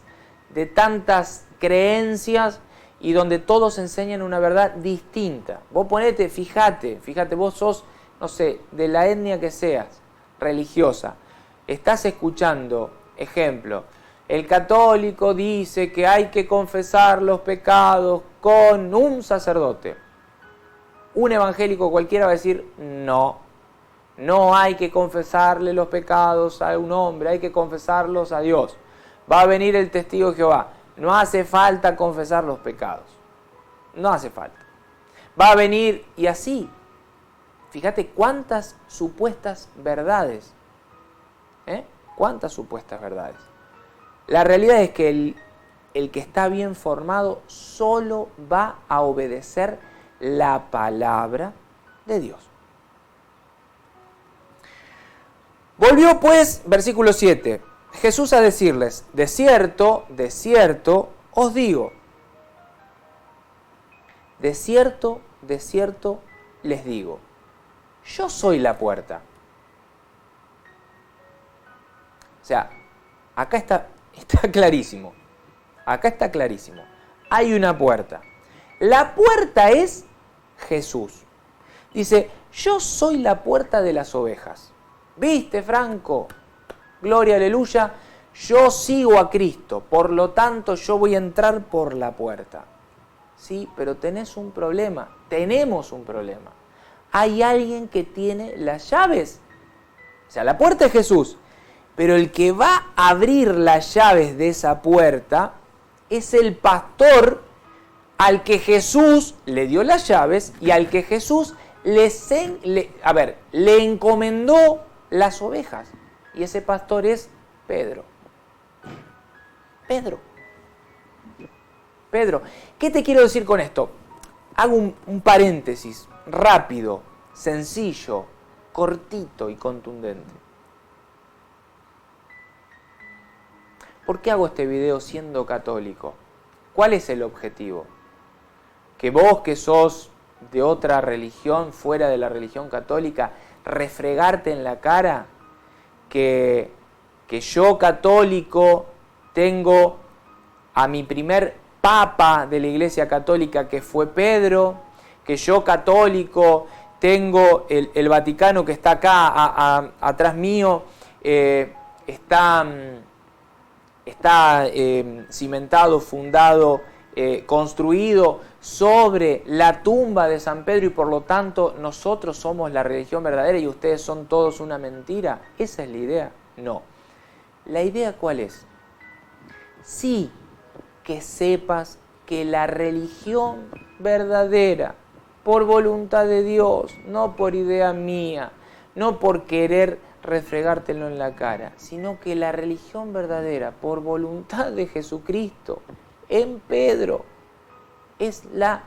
creencias y donde todos enseñan una verdad distinta. Vos ponete, fíjate, vos sos, no sé, de la etnia que seas, religiosa. Estás escuchando, ejemplo, el católico dice que hay que confesar los pecados con un sacerdote. Un evangélico cualquiera va a decir, no hay que confesarle los pecados a un hombre, hay que confesarlos a Dios. Va a venir el testigo de Jehová, no hace falta confesar los pecados, no hace falta. Va a venir y así, fíjate cuántas supuestas verdades, cuántas supuestas verdades. La realidad es que el que está bien formado solo va a obedecer la palabra de Dios. Volvió pues, versículo 7, Jesús a decirles, de cierto os digo, de cierto les digo, yo soy la puerta. O sea, acá está clarísimo. Acá está clarísimo. Hay una puerta. La puerta es Jesús. Dice, yo soy la puerta de las ovejas. ¿Viste, Franco? Gloria, aleluya. Yo sigo a Cristo, por lo tanto yo voy a entrar por la puerta. Sí, pero tenés un problema, tenemos un problema. Hay alguien que tiene las llaves. O sea, la puerta es Jesús, pero el que va a abrir las llaves de esa puerta es el pastor al que Jesús le dio las llaves y al que Jesús le encomendó las ovejas. Y ese pastor es Pedro. Pedro, ¿qué te quiero decir con esto? Hago un paréntesis rápido, sencillo, cortito y contundente. ¿Por qué hago este video siendo católico? ¿Cuál es el objetivo? Que vos que sos de otra religión, fuera de la religión católica, refregarte en la cara que yo católico tengo a mi primer papa de la Iglesia Católica que fue Pedro, que yo católico tengo el Vaticano que está acá atrás mío, está cimentado, fundado, construido sobre la tumba de San Pedro y por lo tanto nosotros somos la religión verdadera y ustedes son todos una mentira. ¿Esa es la idea? No. ¿La idea cuál es? Sí, que sepas que la religión verdadera, por voluntad de Dios, no por idea mía, no por querer refregártelo en la cara, sino que la religión verdadera, por voluntad de Jesucristo, en Pedro, es la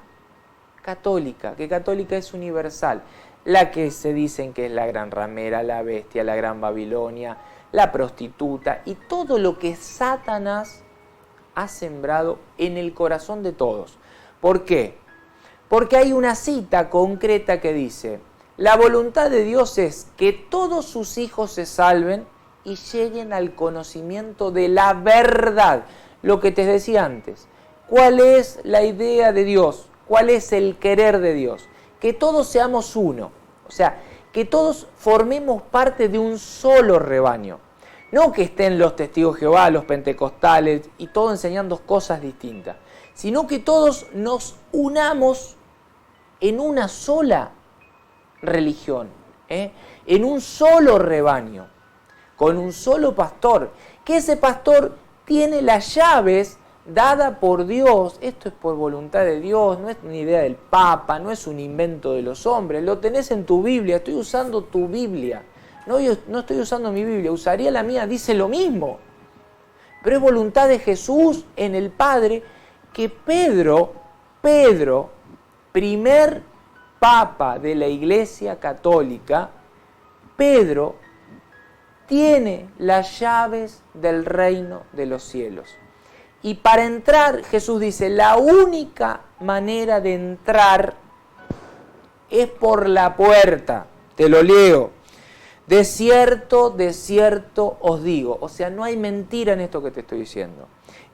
católica, que católica es universal, la que se dicen que es la gran ramera, la bestia, la gran Babilonia, la prostituta y todo lo que Satanás ha sembrado en el corazón de todos. ¿Por qué? Porque hay una cita concreta que dice: la voluntad de Dios es que todos sus hijos se salven y lleguen al conocimiento de la verdad. Lo que te decía antes. ¿Cuál es la idea de Dios? ¿Cuál es el querer de Dios? Que todos seamos uno. O sea, que todos formemos parte de un solo rebaño. No que estén los testigos de Jehová, los pentecostales y todos enseñando cosas distintas, sino que todos nos unamos en una sola religión, en un solo rebaño, con un solo pastor, que ese pastor tiene las llaves dadas por Dios. Esto es por voluntad de Dios, no es una idea del Papa, no es un invento de los hombres, lo tenés en tu Biblia, estoy usando tu Biblia. No, yo no estoy usando mi Biblia, usaría la mía, dice lo mismo. Pero es voluntad de Jesús en el Padre que Pedro, primer papa de la Iglesia Católica, Pedro tiene las llaves del reino de los cielos. Y para entrar, Jesús dice, la única manera de entrar es por la puerta. Te lo leo. De cierto os digo. O sea, no hay mentira en esto que te estoy diciendo.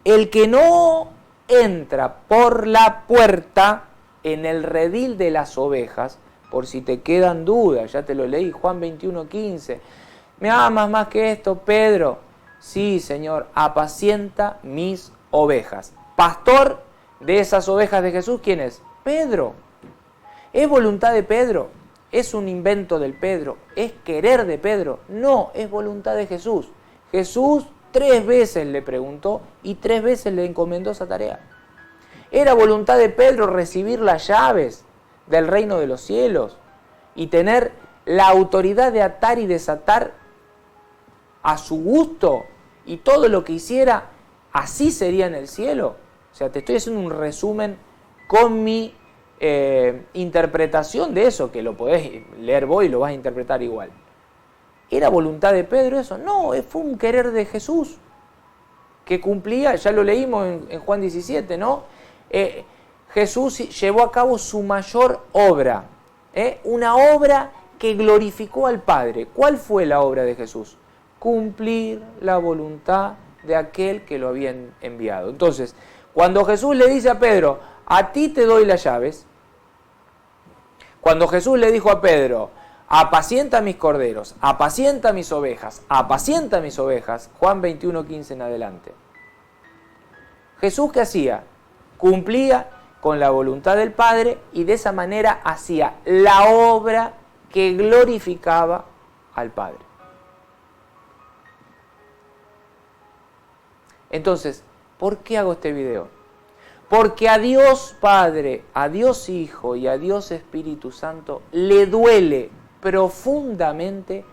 El que no entra por la puerta en el redil de las ovejas, por si te quedan dudas, ya te lo leí, Juan 21:15. ¿Me amas más que esto, Pedro? Sí, Señor, apacienta mis ovejas. Pastor de esas ovejas de Jesús, ¿quién es? Pedro. ¿Es voluntad de Pedro? ¿Es un invento del Pedro? ¿Es querer de Pedro? No, es voluntad de Jesús. Jesús 3 veces le preguntó y 3 veces le encomendó esa tarea. Era voluntad de Pedro recibir las llaves del reino de los cielos y tener la autoridad de atar y desatar a su gusto y todo lo que hiciera así sería en el cielo. O sea, te estoy haciendo un resumen con mi interpretación de eso, que lo podés leer vos y lo vas a interpretar igual. ¿Era voluntad de Pedro eso? No, fue un querer de Jesús que cumplía, ya lo leímos en Juan 17, ¿no? Jesús llevó a cabo su mayor obra, una obra que glorificó al Padre. ¿Cuál fue la obra de Jesús? Cumplir la voluntad de aquel que lo había enviado. Entonces, cuando Jesús le dice a Pedro, a ti te doy las llaves, cuando Jesús le dijo a Pedro, apacienta mis corderos, apacienta mis ovejas, apacienta mis ovejas. Juan 21:15 en adelante. Jesús, ¿qué hacía? Cumplía con la voluntad del Padre y de esa manera hacía la obra que glorificaba al Padre. Entonces, ¿por qué hago este video? Porque a Dios Padre, a Dios Hijo y a Dios Espíritu Santo le duele profundamente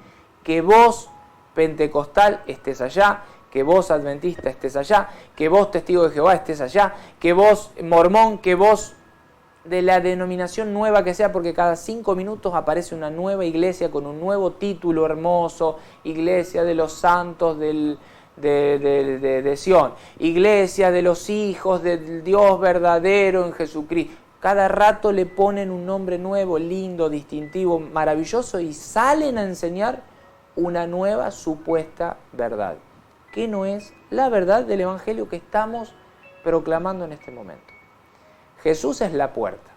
que vos, pentecostal, estés allá, que vos, adventista, estés allá, que vos, testigo de Jehová, estés allá, que vos, mormón, que vos, de la denominación nueva que sea, porque cada 5 minutos aparece una nueva iglesia con un nuevo título hermoso, Iglesia de los Santos de Sión, Iglesia de los hijos del Dios verdadero en Jesucristo. Cada rato le ponen un nombre nuevo, lindo, distintivo, maravilloso y salen a enseñar una nueva supuesta verdad, que no es la verdad del Evangelio que estamos proclamando en este momento. Jesús es la puerta.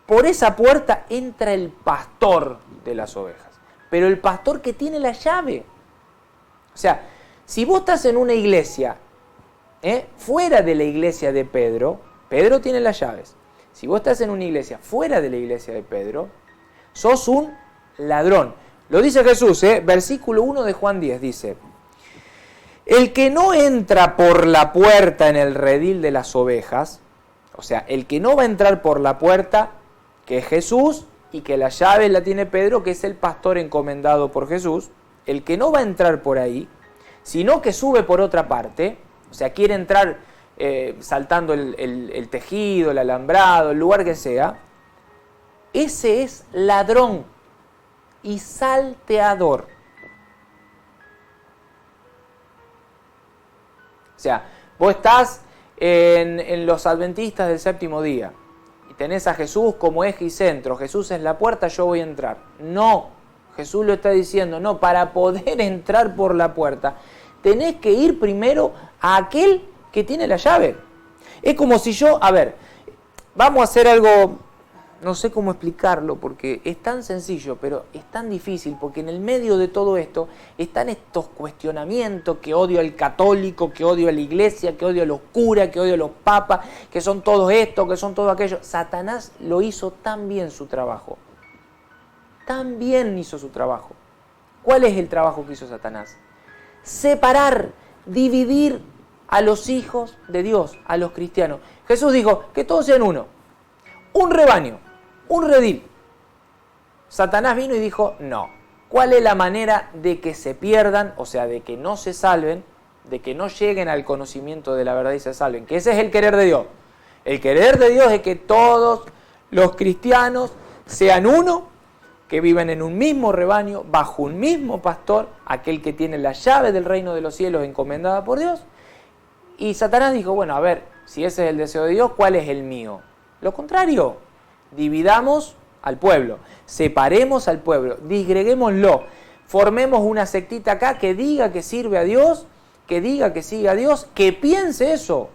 Por esa puerta entra el pastor de las ovejas, pero el pastor que tiene la llave. O sea, si vos estás en una iglesia, fuera de la iglesia de Pedro, Pedro tiene las llaves. Si vos estás en una iglesia fuera de la iglesia de Pedro, sos un ladrón. Lo dice Jesús, versículo 1 de Juan 10, dice: el que no entra por la puerta en el redil de las ovejas, o sea, el que no va a entrar por la puerta, que es Jesús, y que la llave la tiene Pedro, que es el pastor encomendado por Jesús, el que no va a entrar por ahí, sino que sube por otra parte, o sea, quiere entrar saltando el tejido, el alambrado, el lugar que sea, ese es ladrón y salteador. O sea, vos estás en los adventistas del séptimo día y tenés a Jesús como eje y centro. Jesús es la puerta, yo voy a entrar. No, Jesús lo está diciendo, no, para poder entrar por la puerta tenés que ir primero a aquel que tiene la llave. Es como si yo, vamos a hacer algo, no sé cómo explicarlo, porque es tan sencillo, pero es tan difícil, porque en el medio de todo esto están estos cuestionamientos, que odio al católico, que odio a la iglesia, que odio a los curas, que odio a los papas, que son todos esto, que son todo aquello. Satanás lo hizo tan bien su trabajo. Tan bien hizo su trabajo. ¿Cuál es el trabajo que hizo Satanás? Separar, dividir a los hijos de Dios, a los cristianos. Jesús dijo que todos sean uno, un rebaño, un redil. Satanás vino y dijo, no. ¿Cuál es la manera de que se pierdan, o sea, de que no se salven, de que no lleguen al conocimiento de la verdad y se salven? Que ese es el querer de Dios. El querer de Dios es que todos los cristianos sean uno, que vivan en un mismo rebaño, bajo un mismo pastor, aquel que tiene la llave del reino de los cielos encomendada por Dios. Y Satanás dijo, bueno, a ver, si ese es el deseo de Dios, ¿cuál es el mío? Lo contrario, dividamos al pueblo, separemos al pueblo, disgreguémoslo, formemos una sectita acá que diga que sirve a Dios, que diga que sigue a Dios, que piense eso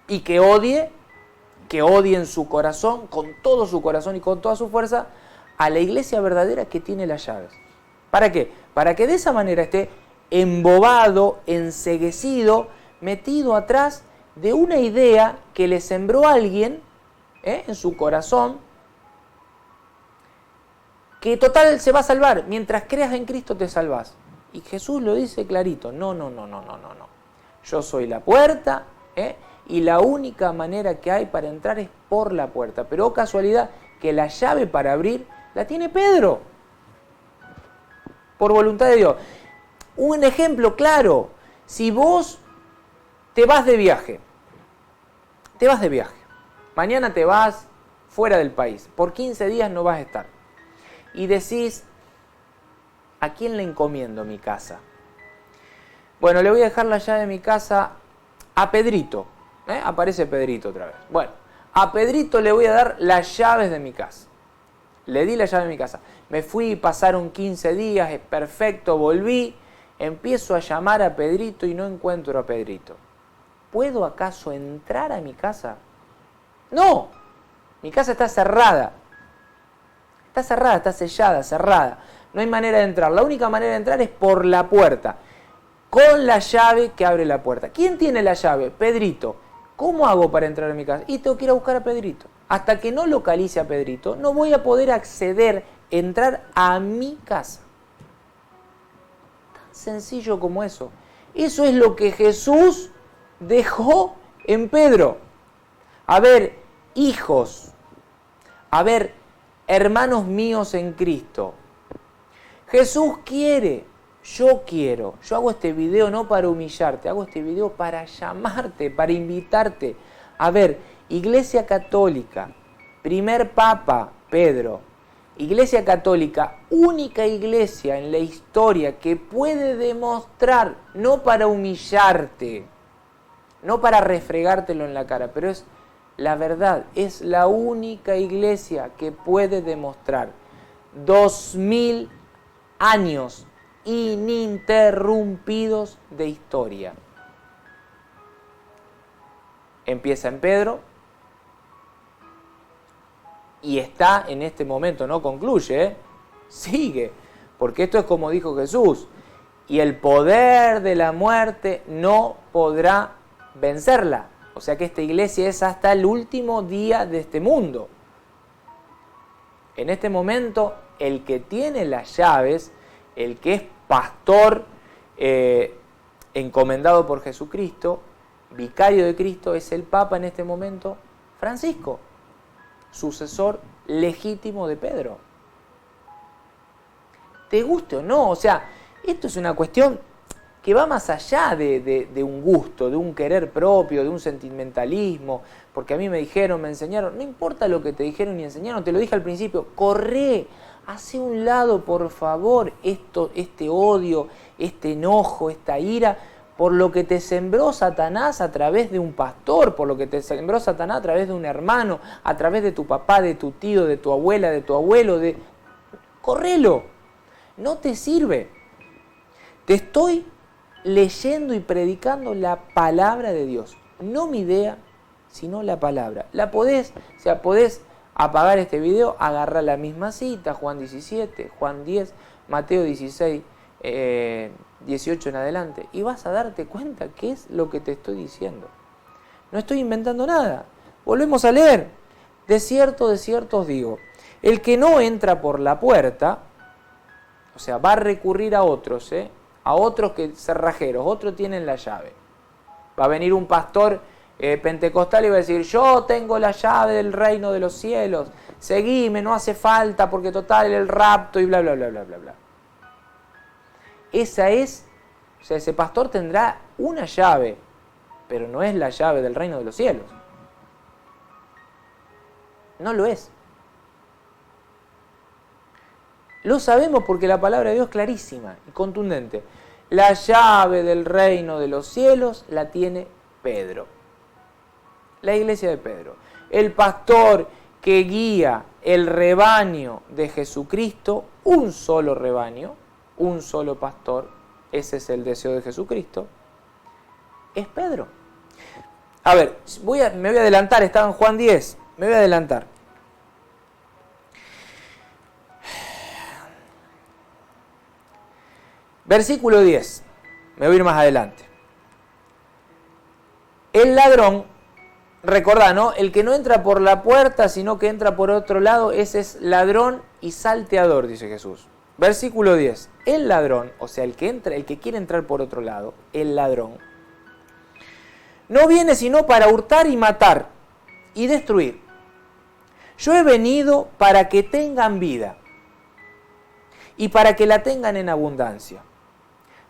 y que odie en su corazón, con todo su corazón y con toda su fuerza, a la iglesia verdadera que tiene las llaves. ¿Para qué? Para que de esa manera esté embobado, enceguecido, metido atrás de una idea que le sembró alguien en su corazón, que total se va a salvar. Mientras creas en Cristo te salvás. Y Jesús lo dice clarito, no. Yo soy la puerta, y la única manera que hay para entrar es por la puerta. Pero oh casualidad que la llave para abrir la tiene Pedro, por voluntad de Dios. Un ejemplo claro, si vos te vas de viaje, mañana te vas fuera del país, por 15 días no vas a estar, y decís, ¿a quién le encomiendo mi casa? Bueno, le voy a dejar la llave de mi casa a Pedrito, aparece Pedrito otra vez. Bueno, a Pedrito le voy a dar las llaves de mi casa. Le di la llave de mi casa. Me fui, pasaron 15 días, es perfecto, volví, empiezo a llamar a Pedrito y no encuentro a Pedrito. ¿Puedo acaso entrar a mi casa? No, mi casa está cerrada. Está cerrada, está sellada, cerrada. No hay manera de entrar. La única manera de entrar es por la puerta, con la llave que abre la puerta. ¿Quién tiene la llave? Pedrito. ¿Cómo hago para entrar a mi casa? Y tengo que ir a buscar a Pedrito. Hasta que no localice a Pedrito, no voy a poder acceder, entrar a mi casa. Tan sencillo como eso. Eso es lo que Jesús dejó en Pedro. A ver, hijos, a ver, hermanos míos en Cristo. Jesús quiere, yo quiero. Yo hago este video no para humillarte, hago este video para llamarte, para invitarte. A ver, Iglesia Católica, primer Papa, Pedro. Iglesia Católica, única iglesia en la historia que puede demostrar, no para humillarte, no para refregártelo en la cara, pero es la verdad, es la única iglesia que puede demostrar 2000 años ininterrumpidos de historia. Empieza en Pedro y está en este momento, no concluye, sigue, porque esto es como dijo Jesús, y el poder de la muerte no podrá vencerla. O sea que esta iglesia es hasta el último día de este mundo. En este momento, el que tiene las llaves, el que es pastor encomendado por Jesucristo, vicario de Cristo, es el Papa en este momento, Francisco, sucesor legítimo de Pedro. ¿Te guste o no? O sea, esto es una cuestión que va más allá de un gusto, de un querer propio, de un sentimentalismo, porque a mí me dijeron, me enseñaron, no importa lo que te dijeron y enseñaron, te lo dije al principio, corre, hace un lado por favor este odio, este enojo, esta ira, por lo que te sembró Satanás a través de un pastor, por lo que te sembró Satanás a través de un hermano, a través de tu papá, de tu tío, de tu abuela, de tu abuelo, correlo, no te sirve. Te estoy leyendo y predicando la palabra de Dios, no mi idea, sino la palabra. Podés apagar este video, agarrar la misma cita, Juan 17, Juan 10, Mateo 16, 18 en adelante, y vas a darte cuenta qué es lo que te estoy diciendo. No estoy inventando nada. Volvemos a leer. De cierto os digo, el que no entra por la puerta, o sea, va a recurrir a otros, a otros que cerrajeros, otros tienen la llave. Va a venir un pastor pentecostal y va a decir, yo tengo la llave del reino de los cielos, seguime, no hace falta, porque total el rapto y bla, bla, bla, bla, bla, bla. Ese pastor tendrá una llave, pero no es la llave del reino de los cielos. No lo es. Lo sabemos porque la palabra de Dios es clarísima y contundente. La llave del reino de los cielos la tiene Pedro. La iglesia de Pedro. El pastor que guía el rebaño de Jesucristo, un solo rebaño, un solo pastor, ese es el deseo de Jesucristo, es Pedro. A ver, me voy a adelantar, estaba en Juan 10, me voy a adelantar. Versículo 10, me voy a ir más adelante. El ladrón, recordá, ¿no? El que no entra por la puerta, sino que entra por otro lado, ese es ladrón y salteador, dice Jesús. Versículo 10. El ladrón, o sea, el que quiere entrar por otro lado, el ladrón, no viene sino para hurtar y matar y destruir. Yo he venido para que tengan vida y para que la tengan en abundancia.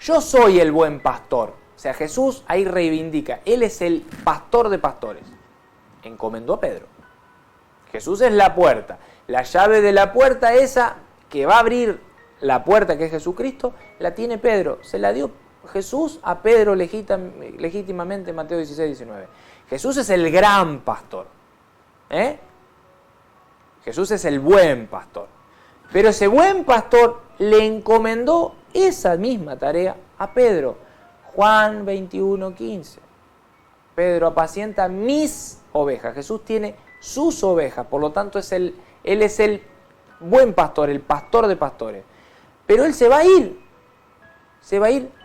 Yo soy el buen pastor. O sea, Jesús ahí reivindica, Él es el pastor de pastores. Encomendó a Pedro. Jesús es la puerta. La llave de la puerta esa que va a abrir la puerta, que es Jesucristo, la tiene Pedro. Se la dio Jesús a Pedro legítimamente en Mateo 16, 19. Jesús es el gran pastor. Jesús es el buen pastor. Pero ese buen pastor le encomendó esa misma tarea a Pedro. Juan 21, 15. Pedro, apacienta mis ovejas. Jesús tiene sus ovejas, por lo tanto Él es el buen pastor, el pastor de pastores. Pero Él se va a ir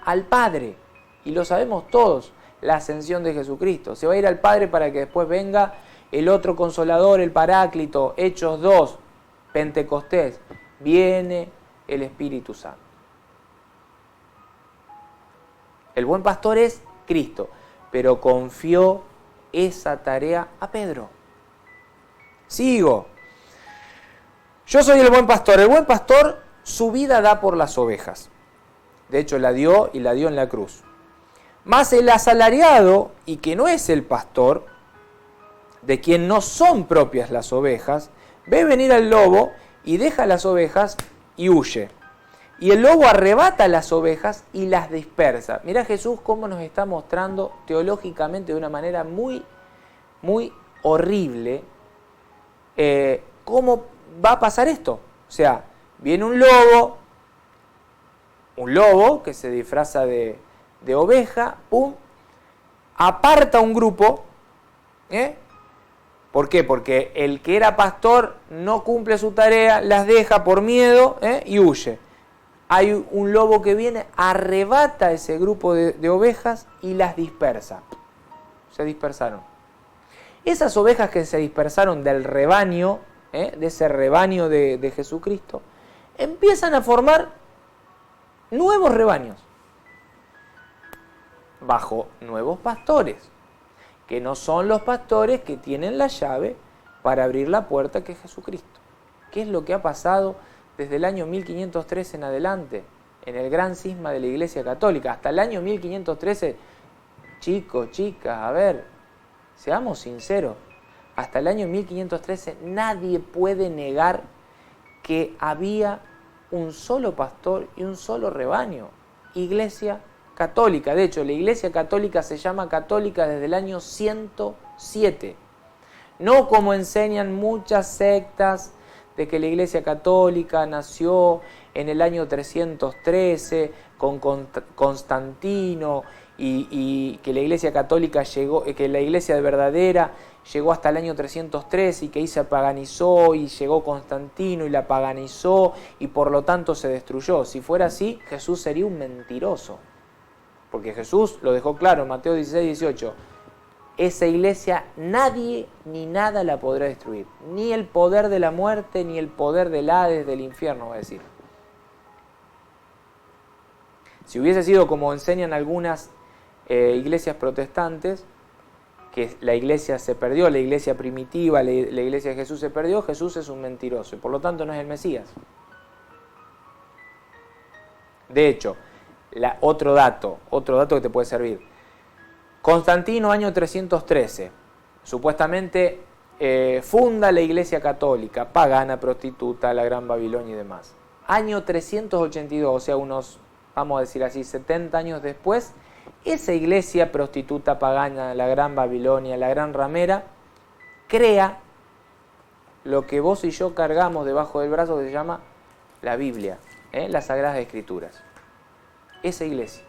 al Padre, y lo sabemos todos, la ascensión de Jesucristo. Se va a ir al Padre para que después venga el otro Consolador, el Paráclito, Hechos 2, Pentecostés. Viene el Espíritu Santo. El buen pastor es Cristo, pero confió esa tarea a Pedro. Sigo. Yo soy el buen pastor. El buen pastor su vida da por las ovejas. De hecho, la dio y la dio en la cruz. Mas el asalariado, y que no es el pastor, de quien no son propias las ovejas, ve venir al lobo y deja las ovejas y huye. Y el lobo arrebata las ovejas y las dispersa. Mirá Jesús cómo nos está mostrando teológicamente de una manera muy, muy horrible cómo va a pasar esto. O sea, viene un lobo que se disfraza de oveja, ¡pum!, aparta un grupo. ¿Por qué? Porque el que era pastor no cumple su tarea, las deja por miedo y huye. Hay un lobo que viene, arrebata ese grupo de ovejas y las dispersa. Se dispersaron. Esas ovejas que se dispersaron del rebaño, de ese rebaño de Jesucristo, empiezan a formar nuevos rebaños bajo nuevos pastores, que no son los pastores que tienen la llave para abrir la puerta, que es Jesucristo. ¿Qué es lo que ha pasado desde el año 1513 en adelante, en el gran cisma de la Iglesia Católica? Hasta el año 1513, chicos, chicas, a ver, seamos sinceros, hasta el año 1513 nadie puede negar que había un solo pastor y un solo rebaño, Iglesia Católica. De hecho, la Iglesia Católica se llama católica desde el año 107. No como enseñan muchas sectas de que la Iglesia Católica nació en el año 313 con Constantino y que la Iglesia Católica llegó, que la Iglesia verdadera llegó hasta el año 313 y que ahí se paganizó y llegó Constantino y la paganizó y por lo tanto se destruyó. Si fuera así, Jesús sería un mentiroso. Porque Jesús lo dejó claro en Mateo 16, 18. Esa iglesia nadie ni nada la podrá destruir. Ni el poder de la muerte, ni el poder del Hades, del infierno, va a decir. Si hubiese sido como enseñan algunas iglesias protestantes, que la iglesia se perdió, la iglesia primitiva, la iglesia de Jesús se perdió, Jesús es un mentiroso y por lo tanto no es el Mesías. De hecho, otro dato que te puede servir. Constantino, año 313, supuestamente funda la Iglesia Católica, pagana, prostituta, la Gran Babilonia y demás. Año 382, o sea, unos, vamos a decir así, 70 años después, esa iglesia prostituta, pagana, la Gran Babilonia, la Gran Ramera, crea lo que vos y yo cargamos debajo del brazo, que se llama la Biblia, las Sagradas Escrituras. Esa iglesia,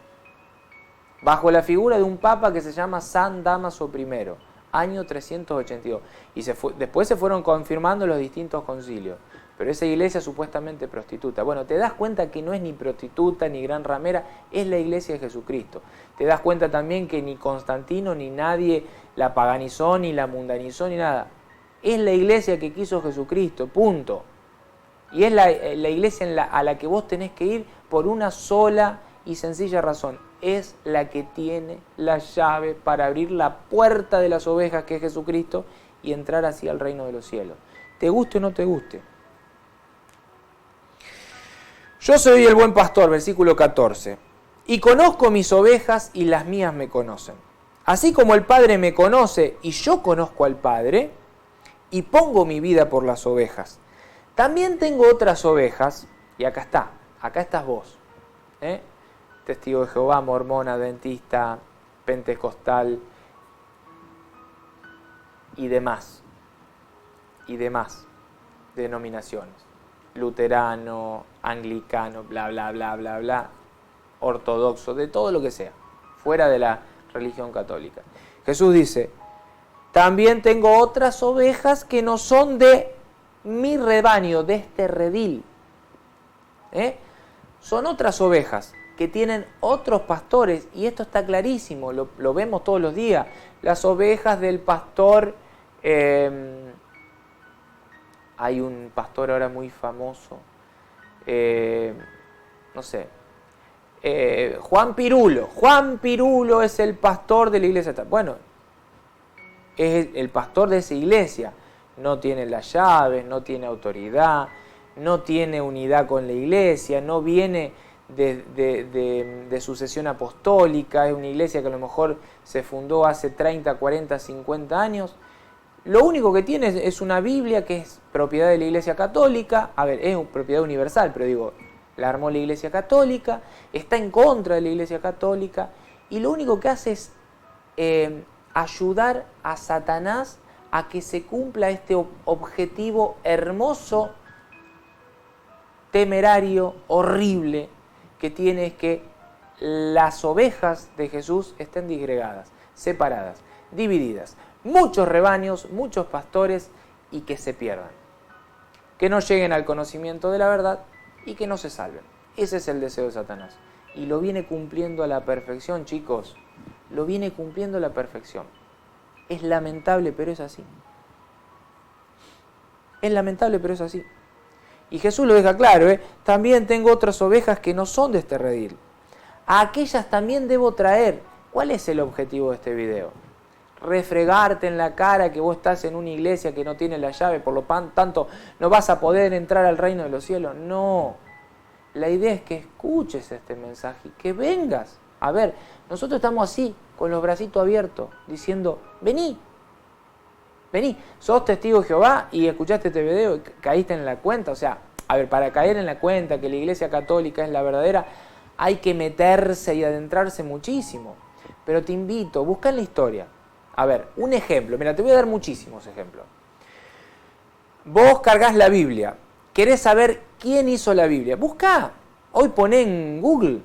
bajo la figura de un papa que se llama San Dámaso I, año 382. Y después se fueron confirmando los distintos concilios. Pero esa iglesia supuestamente prostituta. Bueno, te das cuenta que no es ni prostituta ni gran ramera, es la iglesia de Jesucristo. Te das cuenta también que ni Constantino ni nadie la paganizó, ni la mundanizó, ni nada. Es la iglesia que quiso Jesucristo, punto. Y es la iglesia a la que vos tenés que ir por una sola y sencilla razón. Es la que tiene la llave para abrir la puerta de las ovejas, que es Jesucristo, y entrar así al reino de los cielos. Te guste o no te guste. Yo soy el buen pastor, versículo 14, y conozco mis ovejas y las mías me conocen. Así como el Padre me conoce y yo conozco al Padre, y pongo mi vida por las ovejas. También tengo otras ovejas, y acá estás vos, Testigo de Jehová, mormón, adventista, pentecostal y demás denominaciones, luterano, anglicano, bla, bla, bla, bla, bla, ortodoxo, de todo lo que sea, fuera de la religión católica. Jesús dice, también tengo otras ovejas que no son de mi rebaño de este redil. Son otras ovejas que tienen otros pastores, y esto está clarísimo, lo vemos todos los días. Las ovejas del pastor, hay un pastor ahora muy famoso, no sé, Juan Pirulo es el pastor de la iglesia. Bueno, es el pastor de esa iglesia, no tiene las llaves, no tiene autoridad, no tiene unidad con la iglesia, no viene de sucesión apostólica, es una iglesia que a lo mejor se fundó hace 30, 40, 50 años. Lo único que tiene es una Biblia que es propiedad de la Iglesia Católica. A ver, es propiedad universal, pero digo, la armó la Iglesia Católica, está en contra de la Iglesia Católica, y lo único que hace es ayudar a Satanás a que se cumpla este objetivo hermoso, temerario, horrible, que tiene, es que las ovejas de Jesús estén disgregadas, separadas, divididas. Muchos rebaños, muchos pastores, y que se pierdan. Que no lleguen al conocimiento de la verdad y que no se salven. Ese es el deseo de Satanás. Y lo viene cumpliendo a la perfección, chicos. Lo viene cumpliendo a la perfección. Es lamentable, pero es así. Es lamentable, pero es así. Y Jesús lo deja claro, también tengo otras ovejas que no son de este redil. A aquellas también debo traer. ¿Cuál es el objetivo de este video? Refregarte en la cara que vos estás en una iglesia que no tiene la llave, por lo tanto no vas a poder entrar al reino de los cielos. No, la idea es que escuches este mensaje y que vengas. A ver, nosotros estamos así, con los bracitos abiertos, diciendo, vení, sos testigo de Jehová y escuchaste este video y caíste en la cuenta. O sea, a ver, para caer en la cuenta que la iglesia católica es la verdadera, hay que meterse y adentrarse muchísimo. Pero te invito, busca en la historia. A ver, un ejemplo. Mira, te voy a dar muchísimos ejemplos. Vos cargas la Biblia. ¿Querés saber quién hizo la Biblia? Busca. Hoy poné en Google.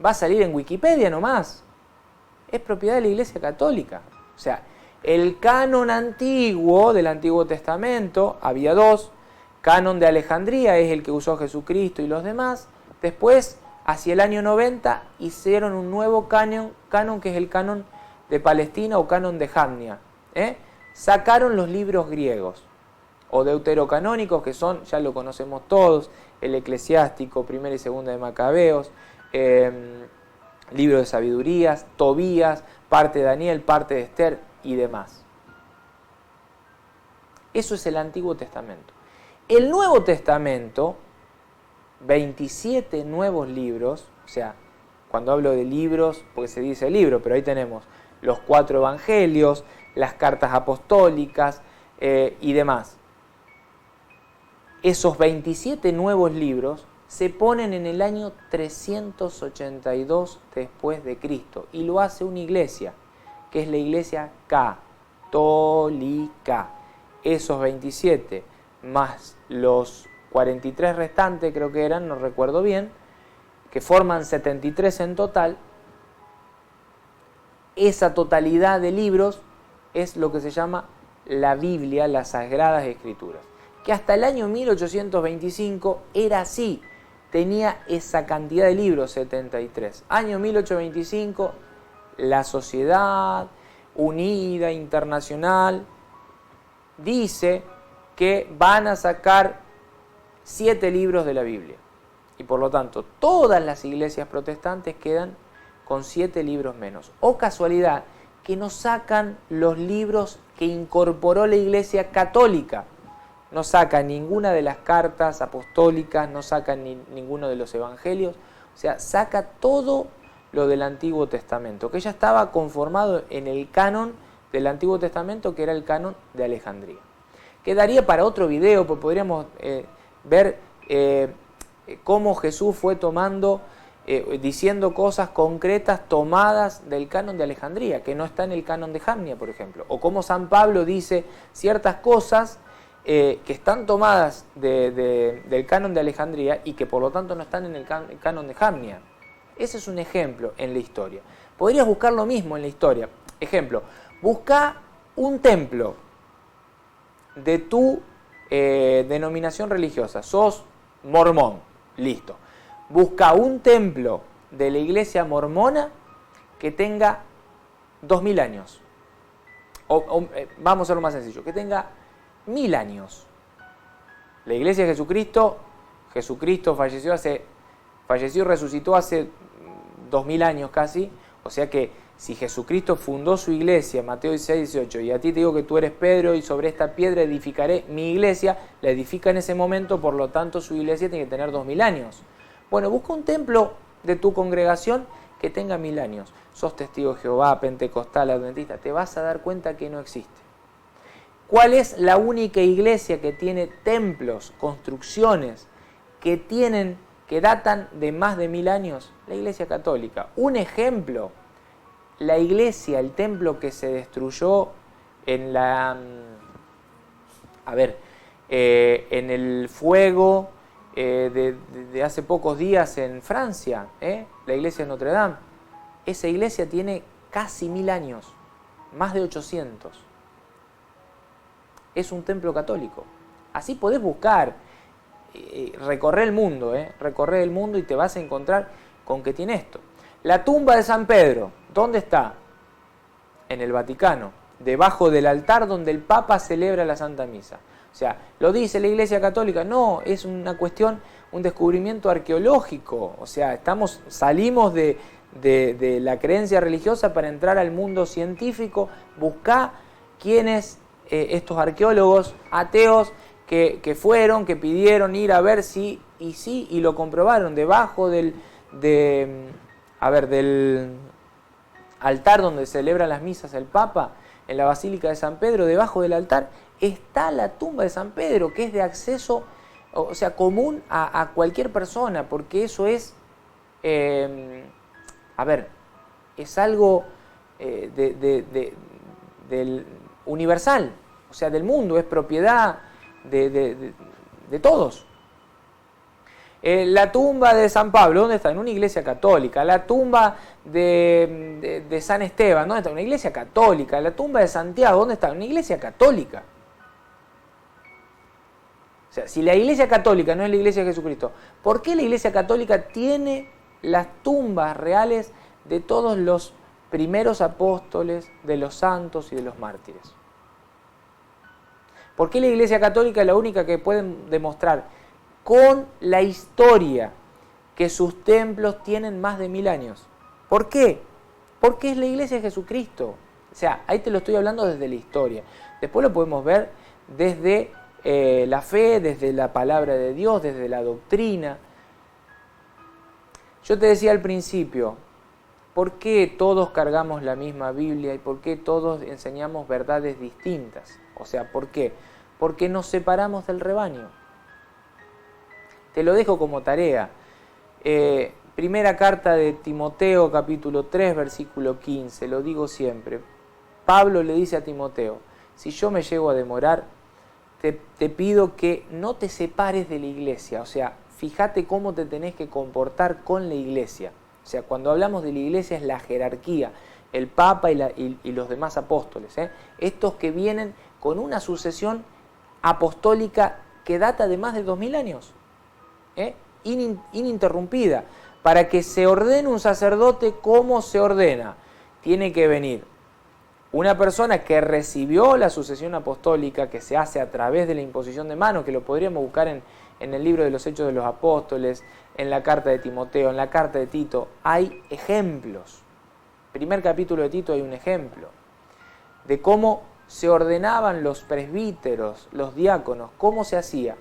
Va a salir en Wikipedia nomás. Es propiedad de la Iglesia Católica. O sea, el canon antiguo del Antiguo Testamento, había dos. Canon de Alejandría es el que usó Jesucristo y los demás. Después, hacia el año 90, hicieron un nuevo canon que es el canon de Palestina o canon de Jamnia. Sacaron los libros griegos o deuterocanónicos, que son, ya lo conocemos todos, el Eclesiástico, Primera y Segunda de Macabeos, libro de sabidurías, Tobías, parte de Daniel, parte de Esther y demás. Eso es el Antiguo Testamento. El Nuevo Testamento, 27 nuevos libros, o sea, cuando hablo de libros, porque se dice libro, pero ahí tenemos los 4 evangelios, las cartas apostólicas y demás. Esos 27 nuevos libros se ponen en el año 382 después de Cristo, y lo hace una iglesia, que es la Iglesia Católica. Esos 27 más los 43 restantes, creo que eran, no recuerdo bien, que forman 73 en total. Esa totalidad de libros es lo que se llama la Biblia, las Sagradas Escrituras, que hasta el año 1825 era así, tenía esa cantidad de libros, 73. Año 1825, la Sociedad Unida Internacional dice que van a sacar 7 libros de la Biblia, y por lo tanto todas las iglesias protestantes quedan con 7 libros menos. O casualidad, que no sacan los libros que incorporó la Iglesia Católica. No sacan ninguna de las cartas apostólicas, no sacan ninguno de los evangelios. O sea, saca todo lo del Antiguo Testamento, que ya estaba conformado en el canon del Antiguo Testamento, que era el canon de Alejandría. Quedaría para otro video, porque podríamos ver cómo Jesús fue tomando, diciendo cosas concretas tomadas del canon de Alejandría, que no está en el canon de Jamnia, por ejemplo. O cómo San Pablo dice ciertas cosas que están tomadas del canon de Alejandría y que por lo tanto no están en el canon de Jamnia. Ese es un ejemplo en la historia. Podrías buscar lo mismo en la historia. Ejemplo, busca un templo de tu denominación religiosa, sos mormón, listo. Busca un templo de la iglesia mormona que tenga 2000 años. Vamos a hacerlo más sencillo, que tenga 1000 años. La iglesia de Jesucristo falleció y resucitó hace 2000 años casi, o sea que si Jesucristo fundó su iglesia, Mateo 16, 18, y a ti te digo que tú eres Pedro y sobre esta piedra edificaré mi iglesia, la edifica en ese momento, por lo tanto su iglesia tiene que tener 2000 años. Bueno, busca un templo de tu congregación que tenga 1000 años. Sos testigo de Jehová, pentecostal, adventista, te vas a dar cuenta que no existe. ¿Cuál es la única iglesia que tiene templos, construcciones que datan de más de 1000 años? La iglesia católica. Un ejemplo, la iglesia, el templo que se destruyó en en el fuego de hace pocos días en Francia, la iglesia de Notre Dame. Esa iglesia tiene casi 1000 años, más de 800. Es un templo católico. Así podés buscar, recorrer el mundo, y te vas a encontrar con que tiene esto. La tumba de San Pedro, ¿dónde está? En el Vaticano, debajo del altar donde el Papa celebra la Santa Misa. O sea, ¿lo dice la Iglesia Católica? No, es una cuestión, un descubrimiento arqueológico. O sea, salimos de la creencia religiosa para entrar al mundo científico. Buscá quiénes estos arqueólogos ateos que fueron, que pidieron ir a ver si y sí, y lo comprobaron. Debajo del altar donde celebra las misas el Papa, en la Basílica de San Pedro, debajo del altar está la tumba de San Pedro, que es de acceso, o sea, común a cualquier persona, porque eso es, es algo del universal, o sea, del mundo, es propiedad de todos. La tumba de San Pablo, ¿dónde está? En una iglesia católica. La tumba de San Esteban, ¿dónde está? En una iglesia católica. La tumba de Santiago, ¿dónde está? En una iglesia católica. O sea, si la iglesia católica no es la iglesia de Jesucristo, ¿por qué la iglesia católica tiene las tumbas reales de todos los primeros apóstoles, de los santos y de los mártires? ¿Por qué la iglesia católica es la única que puede demostrar con la historia que sus templos tienen más de 1000 años? ¿Por qué? Porque es la iglesia de Jesucristo. O sea, ahí te lo estoy hablando desde la historia. Después lo podemos ver desde la fe, desde la palabra de Dios, desde la doctrina. Yo te decía al principio, ¿por qué todos cargamos la misma Biblia y por qué todos enseñamos verdades distintas? O sea, ¿por qué? Porque nos separamos del rebaño. Te lo dejo como tarea. Primera carta de Timoteo, capítulo 3, versículo 15. Lo digo siempre. Pablo le dice a Timoteo, si yo me llego a demorar, te pido que no te separes de la iglesia. O sea, fíjate cómo te tenés que comportar con la iglesia. O sea, cuando hablamos de la iglesia es la jerarquía, el Papa y los demás apóstoles. Estos que vienen con una sucesión apostólica que data de más de 2000 años. Ininterrumpida. Para que se ordene un sacerdote, ¿cómo se ordena? Tiene que venir una persona que recibió la sucesión apostólica, que se hace a través de la imposición de manos, que lo podríamos buscar en el libro de los Hechos de los Apóstoles, en la carta de Timoteo, en la carta de Tito. Hay ejemplos. Primer capítulo de Tito hay un ejemplo de cómo se ordenaban los presbíteros, los diáconos, cómo se hacía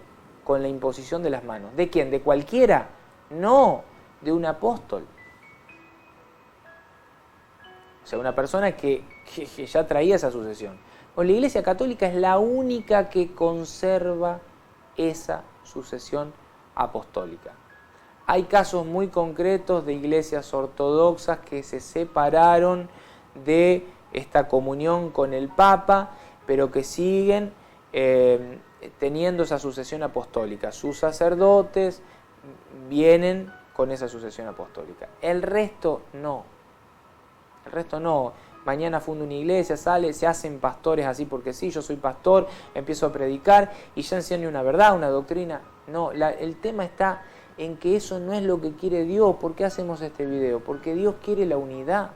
con la imposición de las manos. ¿De quién? ¿De cualquiera? No, de un apóstol. O sea, una persona que ya traía esa sucesión. Bueno, la Iglesia Católica es la única que conserva esa sucesión apostólica. Hay casos muy concretos de iglesias ortodoxas que se separaron de esta comunión con el Papa, pero que siguen teniendo esa sucesión apostólica. Sus sacerdotes vienen con esa sucesión apostólica. El resto no. El resto no. mañana funda una iglesia, sale, se hacen pastores así porque sí, yo soy pastor, empiezo a predicar y ya enseño una verdad, una doctrina. No, el tema está en que eso no es lo que quiere Dios. ¿Por qué hacemos este video? Porque Dios quiere la unidad.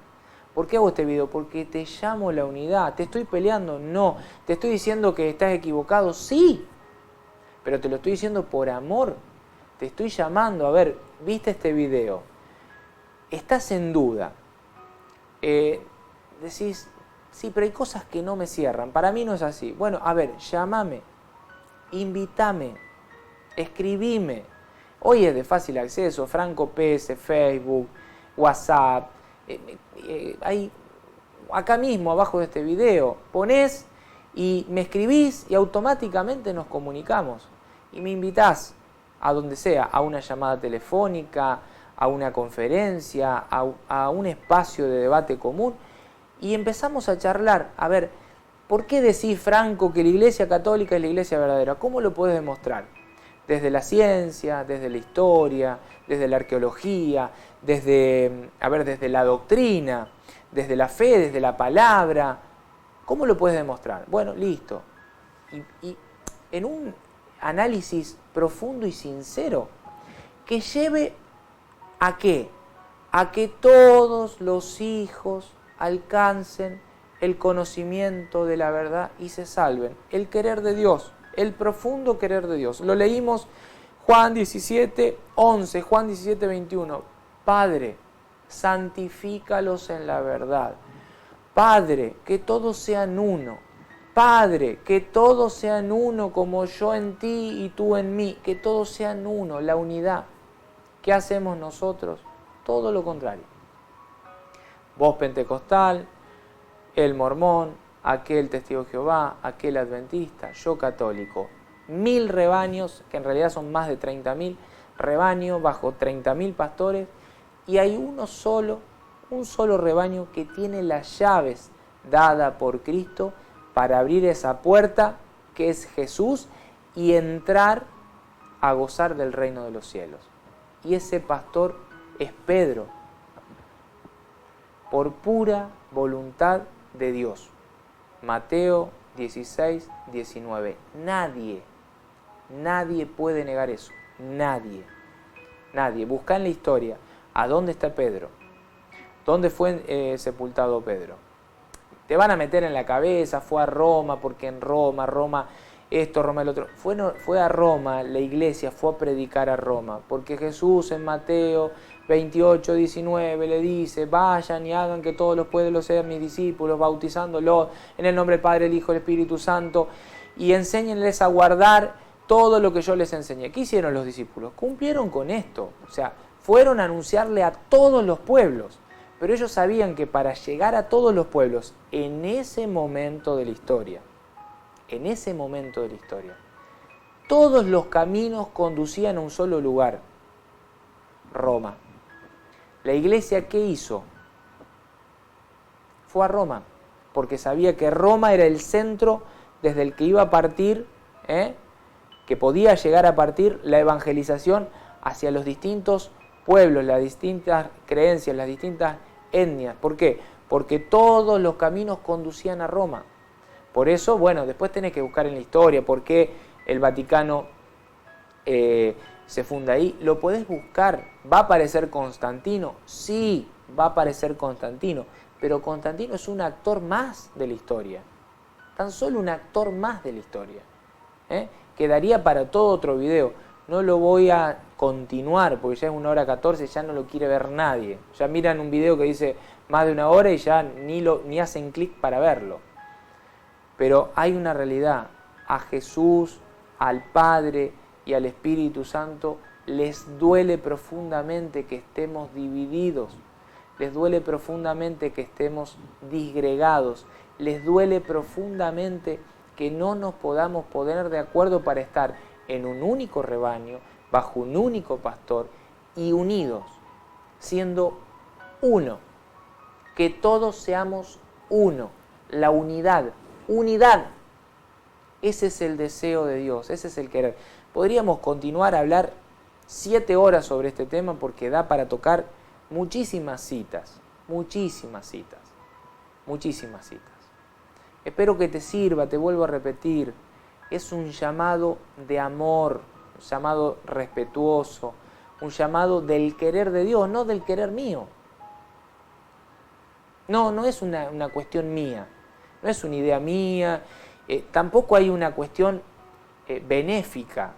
¿Por qué hago este video? Porque te llamo a la unidad. ¿Te estoy peleando? No. ¿Te estoy diciendo que estás equivocado? Sí. Pero te lo estoy diciendo por amor. Te estoy llamando. A ver, ¿viste este video? Estás en duda. Decís, sí, pero hay cosas que no me cierran. Para mí no es así. Bueno, a ver, llámame. Invítame. Escribime. Hoy es de fácil acceso. Franco PS, Facebook, WhatsApp. Hay acá mismo abajo de este video, ponés y me escribís y automáticamente nos comunicamos y me invitás a donde sea, a una llamada telefónica, a una conferencia, a un espacio de debate común y empezamos a charlar. A ver, ¿por qué decís, Franco, que la Iglesia Católica es la Iglesia verdadera? ¿Cómo lo podés demostrar? Desde la ciencia, desde la historia, desde la arqueología, desde la doctrina, desde la fe, desde la palabra. ¿Cómo lo puedes demostrar? Bueno, listo. Y en un análisis profundo y sincero que lleve ¿a qué? A que todos los hijos alcancen el conocimiento de la verdad y se salven. El querer de Dios. El profundo querer de Dios. Lo leímos Juan 17, 11, Juan 17, 21. Padre, santifícalos en la verdad. Padre, que todos sean uno. Padre, que todos sean uno como yo en ti y tú en mí. Que todos sean uno, la unidad. ¿Qué hacemos nosotros? Todo lo contrario. Vos pentecostal, el mormón, aquel testigo de Jehová, aquel adventista, yo católico. 1000 rebaños, que en realidad son más de 30.000 rebaños, bajo 30.000 pastores, y hay un solo rebaño que tiene las llaves dadas por Cristo para abrir esa puerta que es Jesús y entrar a gozar del reino de los cielos. Y ese pastor es Pedro, por pura voluntad de Dios. Mateo 16, 19. Nadie puede negar eso. Nadie. Busca en la historia. ¿A dónde está Pedro? ¿Dónde fue sepultado Pedro? Te van a meter en la cabeza, fue a Roma, porque en Roma esto, Roma el otro. Fue a Roma, la iglesia fue a predicar a Roma, porque Jesús en Mateo 28, 19 le dice, vayan y hagan que todos los pueblos sean mis discípulos, bautizándolos en el nombre del Padre, el Hijo y el Espíritu Santo, y enséñenles a guardar todo lo que yo les enseñé. ¿Qué hicieron los discípulos? Cumplieron con esto, o sea, fueron a anunciarle a todos los pueblos, pero ellos sabían que para llegar a todos los pueblos, en ese momento de la historia, todos los caminos conducían a un solo lugar, Roma. La iglesia, ¿qué hizo? Fue a Roma, porque sabía que Roma era el centro desde el que iba a partir, que podía llegar a partir la evangelización hacia los distintos pueblos, las distintas creencias, las distintas etnias. ¿Por qué? Porque todos los caminos conducían a Roma. Por eso, bueno, después tenés que buscar en la historia por qué el Vaticano se funda ahí. Lo podés buscar. ¿Va a aparecer Constantino? Sí, va a aparecer Constantino. Pero Constantino es un actor más de la historia. Tan solo un actor más de la historia. Quedaría para todo otro video. No lo voy a continuar porque ya es 1:14, ya no lo quiere ver nadie. Ya miran un video que dice más de 1 hora y ya ni hacen clic para verlo. Pero hay una realidad. A Jesús, al Padre y al Espíritu Santo les duele profundamente que estemos divididos. Les duele profundamente que estemos disgregados. Les duele profundamente que no nos podamos poner de acuerdo para estar en un único rebaño, bajo un único pastor y unidos, siendo uno. Que todos seamos uno. La unidad. Unidad. Ese es el deseo de Dios, ese es el querer. Podríamos continuar a hablar 7 horas sobre este tema porque da para tocar muchísimas citas. muchísimas citas. Espero que te sirva, te vuelvo a repetir, es un llamado de amor, un llamado respetuoso, un llamado del querer de Dios, no del querer mío. No es una cuestión mía, no es una idea mía, tampoco hay una cuestión benéfica.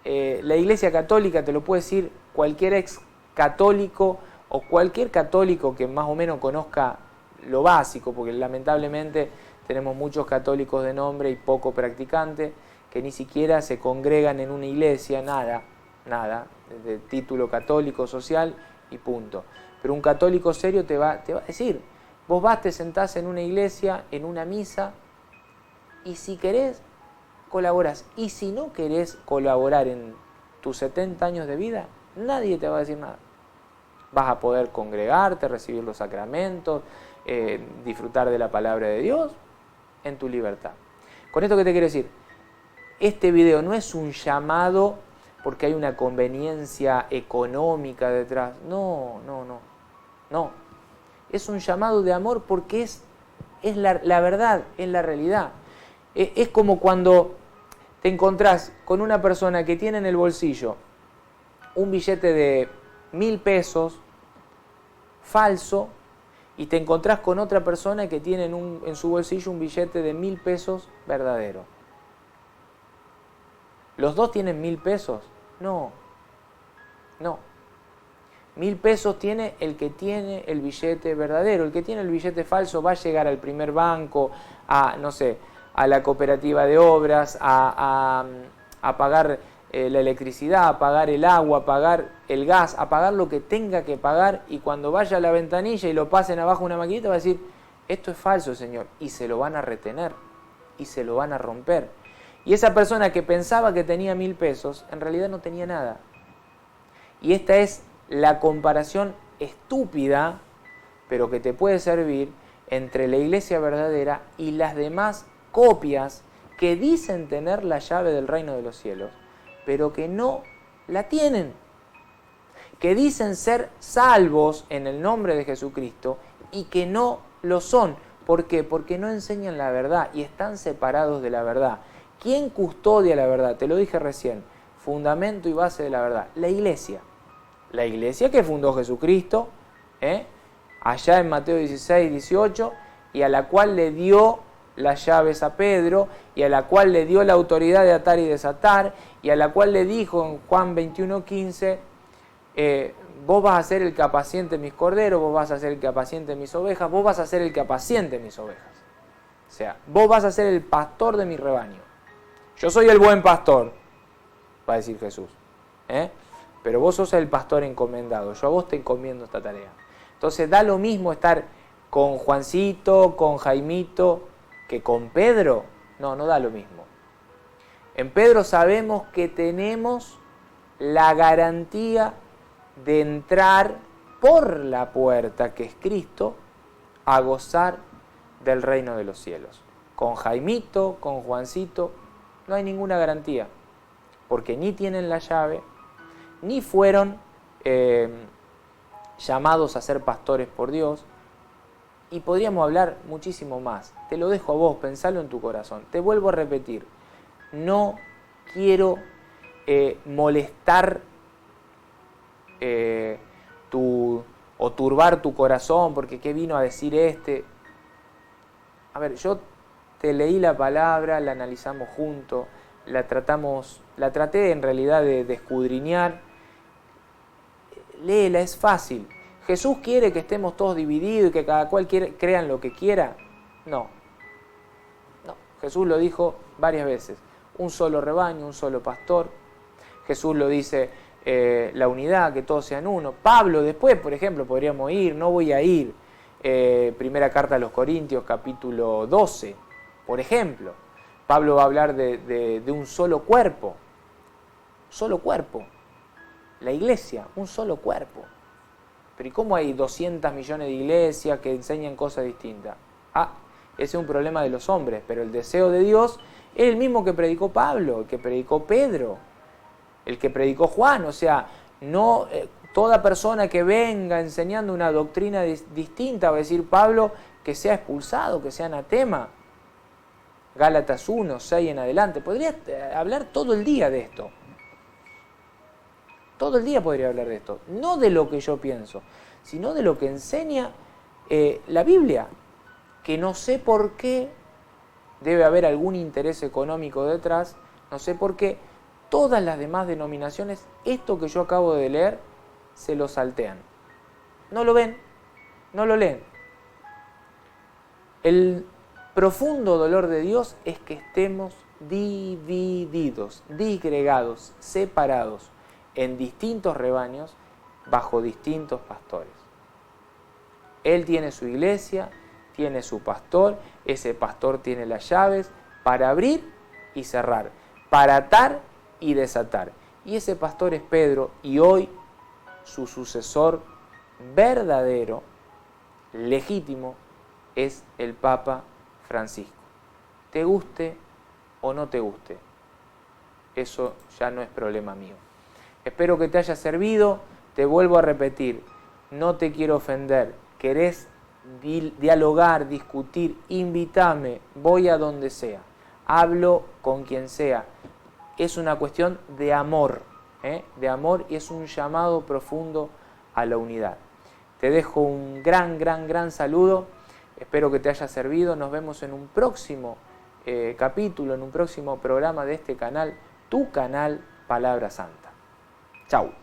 La Iglesia Católica, te lo puede decir cualquier ex católico o cualquier católico que más o menos conozca lo básico, porque lamentablemente tenemos muchos católicos de nombre y poco practicantes que ni siquiera se congregan en una iglesia, nada, de título católico, social y punto. Pero un católico serio te va a decir, vos te sentás en una iglesia, en una misa, y si querés, colaborás. Y si no querés colaborar en tus 70 años de vida, nadie te va a decir nada. Vas a poder congregarte, recibir los sacramentos, disfrutar de la palabra de Dios en tu libertad. Con esto, ¿qué te quiero decir? Este video no es un llamado porque hay una conveniencia económica detrás. No. Es un llamado de amor porque es la verdad, es la realidad. Es como cuando te encontrás con una persona que tiene en el bolsillo un billete de 1.000 pesos falso y te encontrás con otra persona que tiene en su bolsillo un billete de 1.000 pesos verdadero. ¿Los dos tienen 1.000 pesos? No. 1.000 pesos tiene el que tiene el billete verdadero. El que tiene el billete falso va a llegar al primer banco, a la cooperativa de obras, a pagar la electricidad, a pagar el agua, a pagar el gas, a pagar lo que tenga que pagar, y cuando vaya a la ventanilla y lo pasen abajo una maquinita va a decir, esto es falso, señor, y se lo van a retener, y se lo van a romper. Y esa persona que pensaba que tenía 1.000 pesos, en realidad no tenía nada. Y esta es la comparación estúpida, pero que te puede servir, entre la iglesia verdadera y las demás copias que dicen tener la llave del reino de los cielos, pero que no la tienen. Que dicen ser salvos en el nombre de Jesucristo y que no lo son. ¿Por qué? Porque no enseñan la verdad y están separados de la verdad. ¿Quién custodia la verdad? Te lo dije recién. Fundamento y base de la verdad. La iglesia. La iglesia que fundó Jesucristo, allá en Mateo 16, 18, y a la cual le dio las llaves a Pedro, y a la cual le dio la autoridad de atar y desatar, y a la cual le dijo en Juan 21, 15, vos vas a ser el que apaciente mis corderos, vos vas a ser el que apaciente mis ovejas, vos vas a ser el que apaciente mis ovejas. O sea, vos vas a ser el pastor de mi rebaño. Yo soy el buen pastor, va a decir Jesús. Pero vos sos el pastor encomendado, yo a vos te encomiendo esta tarea. Entonces da lo mismo estar con Juancito, con Jaimito, que con Pedro. No da lo mismo. En Pedro sabemos que tenemos la garantía de entrar por la puerta, que es Cristo, a gozar del reino de los cielos. Con Jaimito, con Juancito, no hay ninguna garantía, porque ni tienen la llave, ni fueron llamados a ser pastores por Dios, y podríamos hablar muchísimo más. Te lo dejo a vos, pensalo en tu corazón. Te vuelvo a repetir, no quiero molestar o turbar tu corazón, porque ¿qué vino a decir este? A ver, yo te leí la palabra, la analizamos juntos, la traté en realidad de escudriñar. Léela, es fácil. ¿Jesús quiere que estemos todos divididos y que cada cual crea en lo que quiera? No. Jesús lo dijo varias veces. Un solo rebaño, un solo pastor. Jesús lo dice, la unidad, que todos sean uno. Pablo después, por ejemplo, podríamos ir, no voy a ir. Primera carta a los Corintios, capítulo 12, por ejemplo. Pablo va a hablar de un solo cuerpo. Solo cuerpo. La iglesia, un solo cuerpo. Pero ¿y cómo hay 200 millones de iglesias que enseñan cosas distintas? Ese es un problema de los hombres, pero el deseo de Dios es el mismo que predicó Pablo, el que predicó Pedro, el que predicó Juan. O sea, no, Toda persona que venga enseñando una doctrina distinta, va a decir Pablo, que sea expulsado, que sea anatema. Gálatas 1, 6 en adelante. Podría hablar todo el día de esto. Todo el día podría hablar de esto. No de lo que yo pienso, sino de lo que enseña la Biblia. Que no sé por qué, debe haber algún interés económico detrás, no sé por qué, todas las demás denominaciones, esto que yo acabo de leer, se lo saltean. No lo ven, no lo leen. El profundo dolor de Dios es que estemos divididos, disgregados, separados en distintos rebaños bajo distintos pastores. Él tiene su iglesia, tiene su pastor, ese pastor tiene las llaves para abrir y cerrar, para atar y desatar. Y ese pastor es Pedro, y hoy su sucesor verdadero, legítimo, es el Papa Francisco. Te guste o no te guste, eso ya no es problema mío. Espero que te haya servido, te vuelvo a repetir, no te quiero ofender, querés dialogar, discutir, invítame, voy a donde sea, hablo con quien sea. Es una cuestión de amor, y es un llamado profundo a la unidad. Te dejo un gran saludo, espero que te haya servido, nos vemos en un próximo capítulo, en un próximo programa de este canal, tu canal Palabra Santa. Chau.